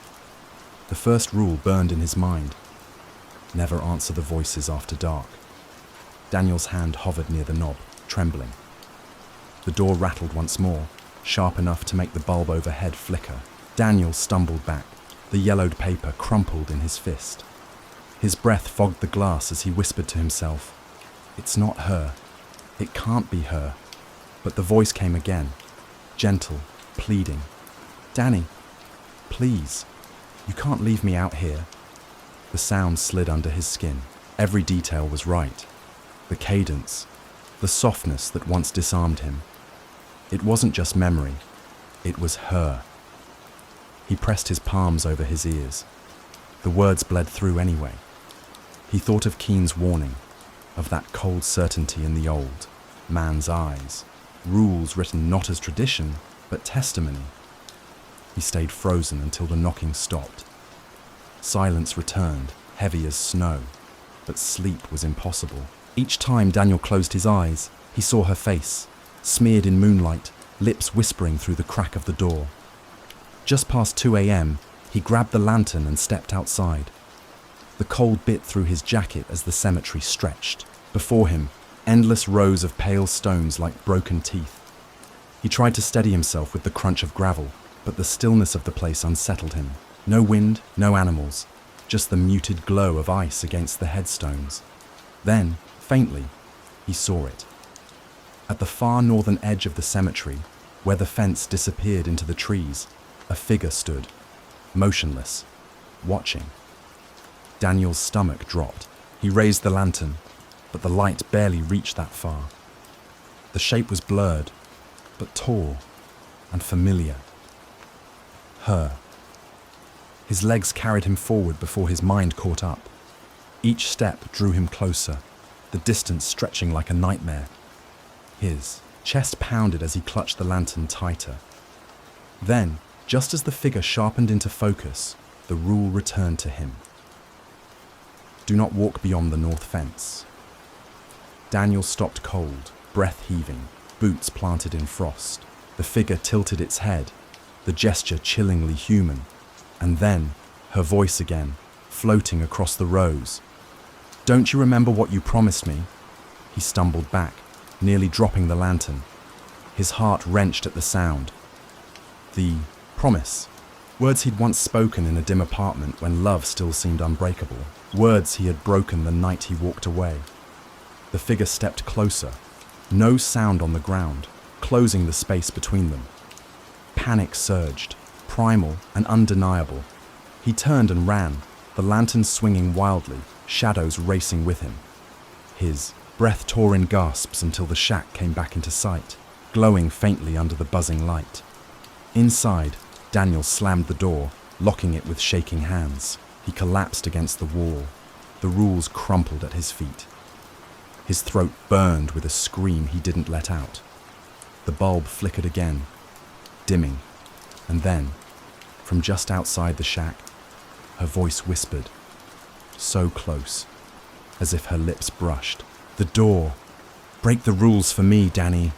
The first rule burned in his mind. Never answer the voices after dark. Daniel's hand hovered near the knob, trembling. The door rattled once more, sharp enough to make the bulb overhead flicker. Daniel stumbled back, the yellowed paper crumpled in his fist. His breath fogged the glass as he whispered to himself, "It's not her. It can't be her." But the voice came again, gentle, pleading. "Danny, please, you can't leave me out here." The sound slid under his skin. Every detail was right. The cadence, the softness that once disarmed him. It wasn't just memory, it was her. He pressed his palms over his ears. The words bled through anyway. He thought of Keen's warning, of that cold certainty in the old man's eyes, rules written not as tradition, but testimony. He stayed frozen until the knocking stopped. Silence returned, heavy as snow, but sleep was impossible. Each time Daniel closed his eyes, he saw her face, smeared in moonlight, lips whispering through the crack of the door. Just past 2 a.m., he grabbed the lantern and stepped outside. The cold bit through his jacket as the cemetery stretched. Before him, endless rows of pale stones like broken teeth. He tried to steady himself with the crunch of gravel, but the stillness of the place unsettled him. No wind, no animals, just the muted glow of ice against the headstones. Then, faintly, he saw it. At the far northern edge of the cemetery, where the fence disappeared into the trees, a figure stood, motionless, watching. Daniel's stomach dropped. He raised the lantern, but the light barely reached that far. The shape was blurred, but tall and familiar. Her. His legs carried him forward before his mind caught up. Each step drew him closer, the distance stretching like a nightmare. His chest pounded as he clutched the lantern tighter. Then, just as the figure sharpened into focus, the rule returned to him. Do not walk beyond the north fence. Daniel stopped cold, breath heaving, boots planted in frost. The figure tilted its head, the gesture chillingly human. And then, her voice again, floating across the rows. Don't you remember what you promised me? He stumbled back, nearly dropping the lantern. His heart wrenched at the sound. The promise. Words he'd once spoken in a dim apartment when love still seemed unbreakable. Words he had broken the night he walked away. The figure stepped closer. No sound on the ground, closing the space between them. Panic surged, primal and undeniable. He turned and ran, the lantern swinging wildly, shadows racing with him. His breath tore in gasps until the shack came back into sight, glowing faintly under the buzzing light. Inside, Daniel slammed the door, locking it with shaking hands. He collapsed against the wall. The rules crumpled at his feet. His throat burned with a scream he didn't let out. The bulb flickered again, dimming, and then, from just outside the shack, her voice whispered, so close, as if her lips brushed. The door. Break the rules for me, Danny.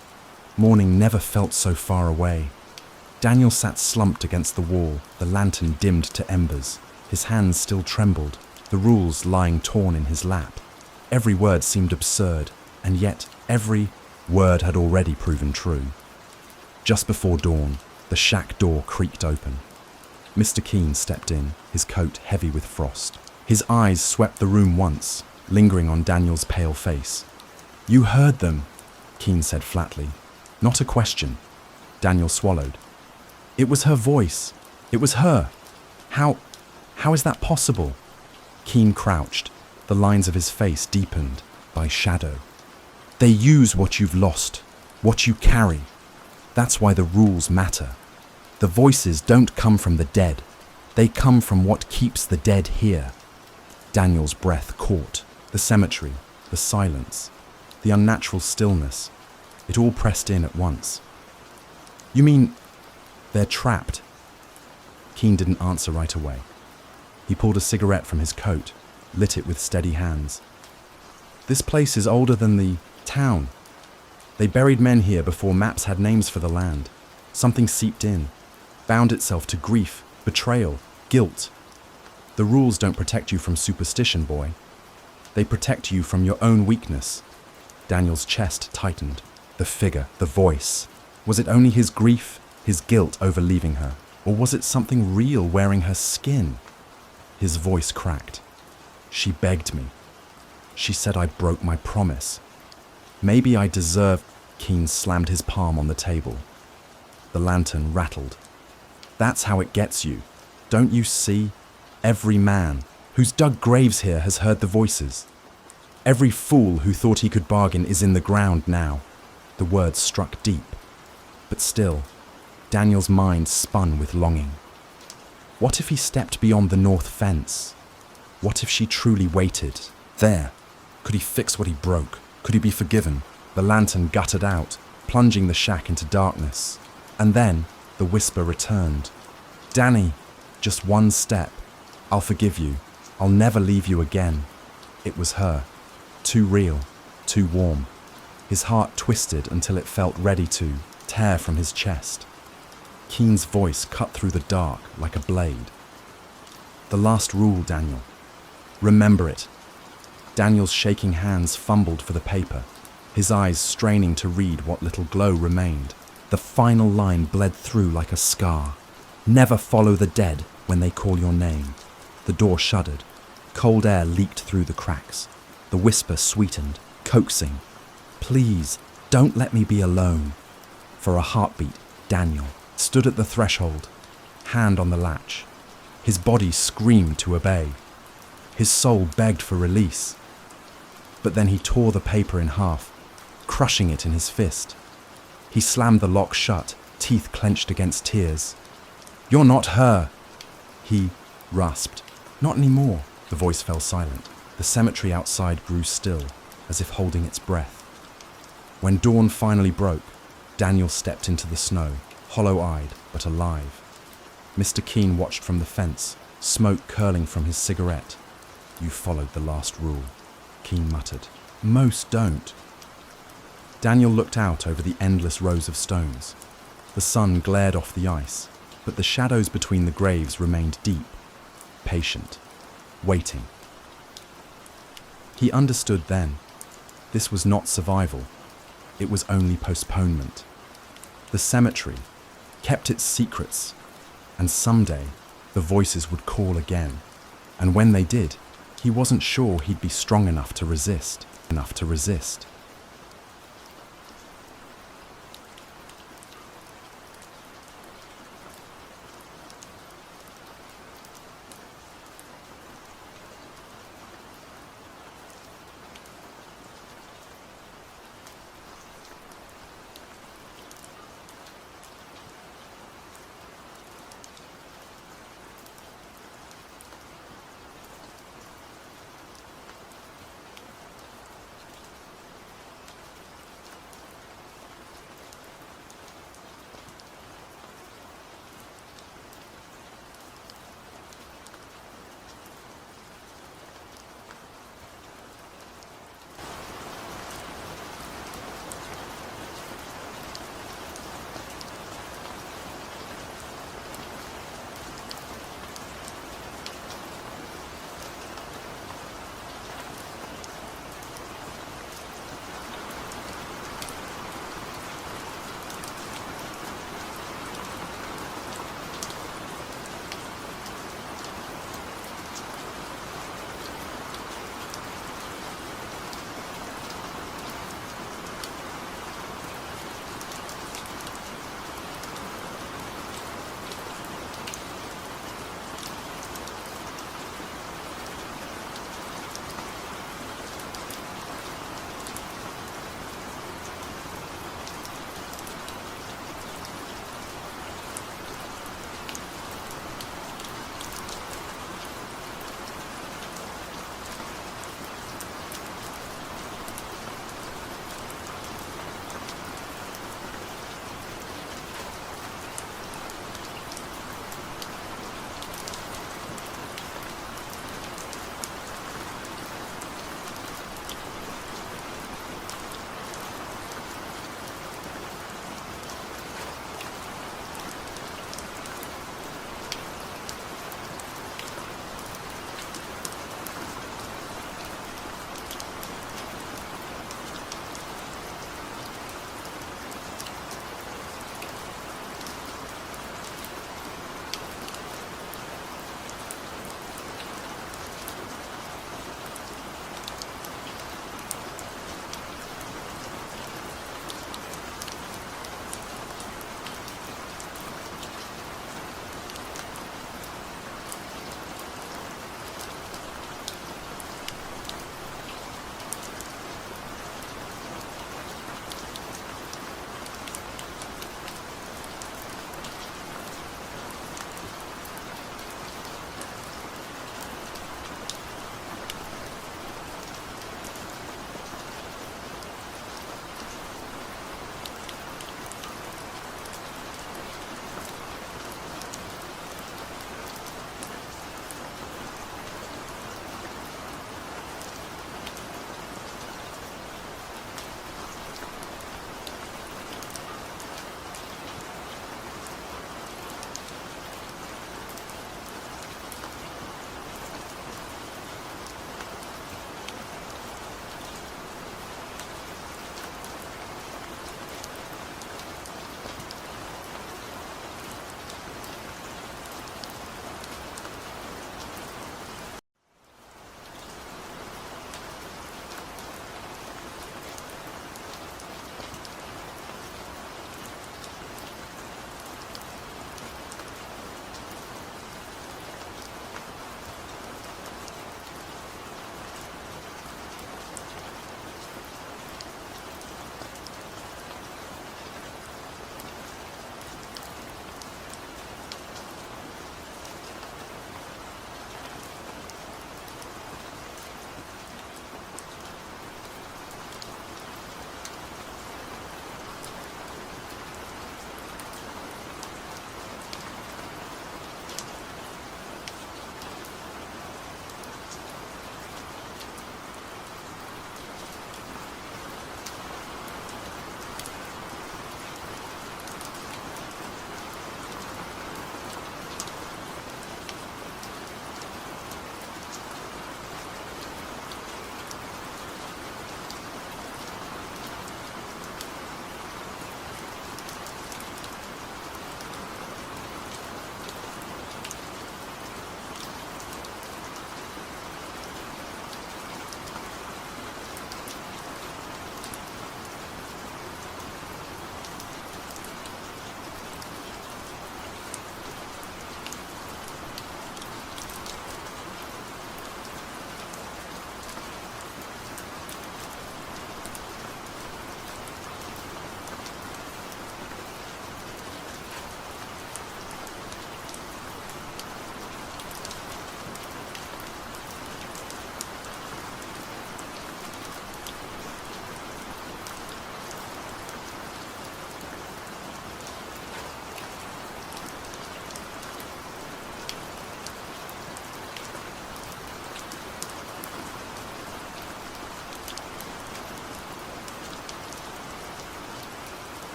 Morning never felt so far away. Daniel sat slumped against the wall, the lantern dimmed to embers. His hands still trembled, the rules lying torn in his lap. Every word seemed absurd, and yet every word had already proven true. Just before dawn, the shack door creaked open. Mr. Keene stepped in, his coat heavy with frost. His eyes swept the room once, lingering on Daniel's pale face. You heard them, Keene said flatly. Not a question. Daniel swallowed. It was her voice. It was her. How is that possible? Keene crouched, the lines of his face deepened by shadow. They use what you've lost, what you carry. That's why the rules matter. The voices don't come from the dead. They come from what keeps the dead here. Daniel's breath caught. The cemetery, the silence, the unnatural stillness. It all pressed in at once. You mean they're trapped? Keene didn't answer right away. He pulled a cigarette from his coat, lit it with steady hands. This place is older than the town. They buried men here before maps had names for the land. Something seeped in, bound itself to grief, betrayal, guilt. The rules don't protect you from superstition, boy. They protect you from your own weakness. Daniel's chest tightened. The figure, the voice. Was it only his grief, his guilt over leaving her? Or was it something real wearing her skin? His voice cracked. She begged me. She said I broke my promise. Maybe I deserve... Keene slammed his palm on the table. The lantern rattled. That's how it gets you. Don't you see? Every man who's dug graves here has heard the voices. Every fool who thought he could bargain is in the ground now. The words struck deep. But still, Daniel's mind spun with longing. What if he stepped beyond the north fence? What if she truly waited? There. Could he fix what he broke? Could he be forgiven? The lantern guttered out, plunging the shack into darkness. And then, the whisper returned. Danny, just one step. I'll forgive you. I'll never leave you again. It was her. Too real, too warm. His heart twisted until it felt ready to tear from his chest. Keene's voice cut through the dark like a blade. The last rule, Daniel. Remember it. Daniel's shaking hands fumbled for the paper, his eyes straining to read what little glow remained. The final line bled through like a scar. Never follow the dead when they call your name. The door shuddered. Cold air leaked through the cracks. The whisper sweetened, coaxing. Please, don't let me be alone. For a heartbeat, Daniel stood at the threshold, hand on the latch. His body screamed to obey. His soul begged for release. But then he tore the paper in half, crushing it in his fist. He slammed the lock shut, teeth clenched against tears. You're not her, he rasped. Not anymore. The voice fell silent. The cemetery outside grew still, as if holding its breath. When dawn finally broke, Daniel stepped into the snow, hollow-eyed but alive. Mr. Keene watched from the fence, smoke curling from his cigarette. You followed the last rule, Keen muttered. Most don't. Daniel looked out over the endless rows of stones. The sun glared off the ice, but the shadows between the graves remained deep, patient, waiting. He understood then. This was not survival. It was only postponement. The cemetery kept its secrets, and someday the voices would call again. And when they did, he wasn't sure he'd be strong enough to resist.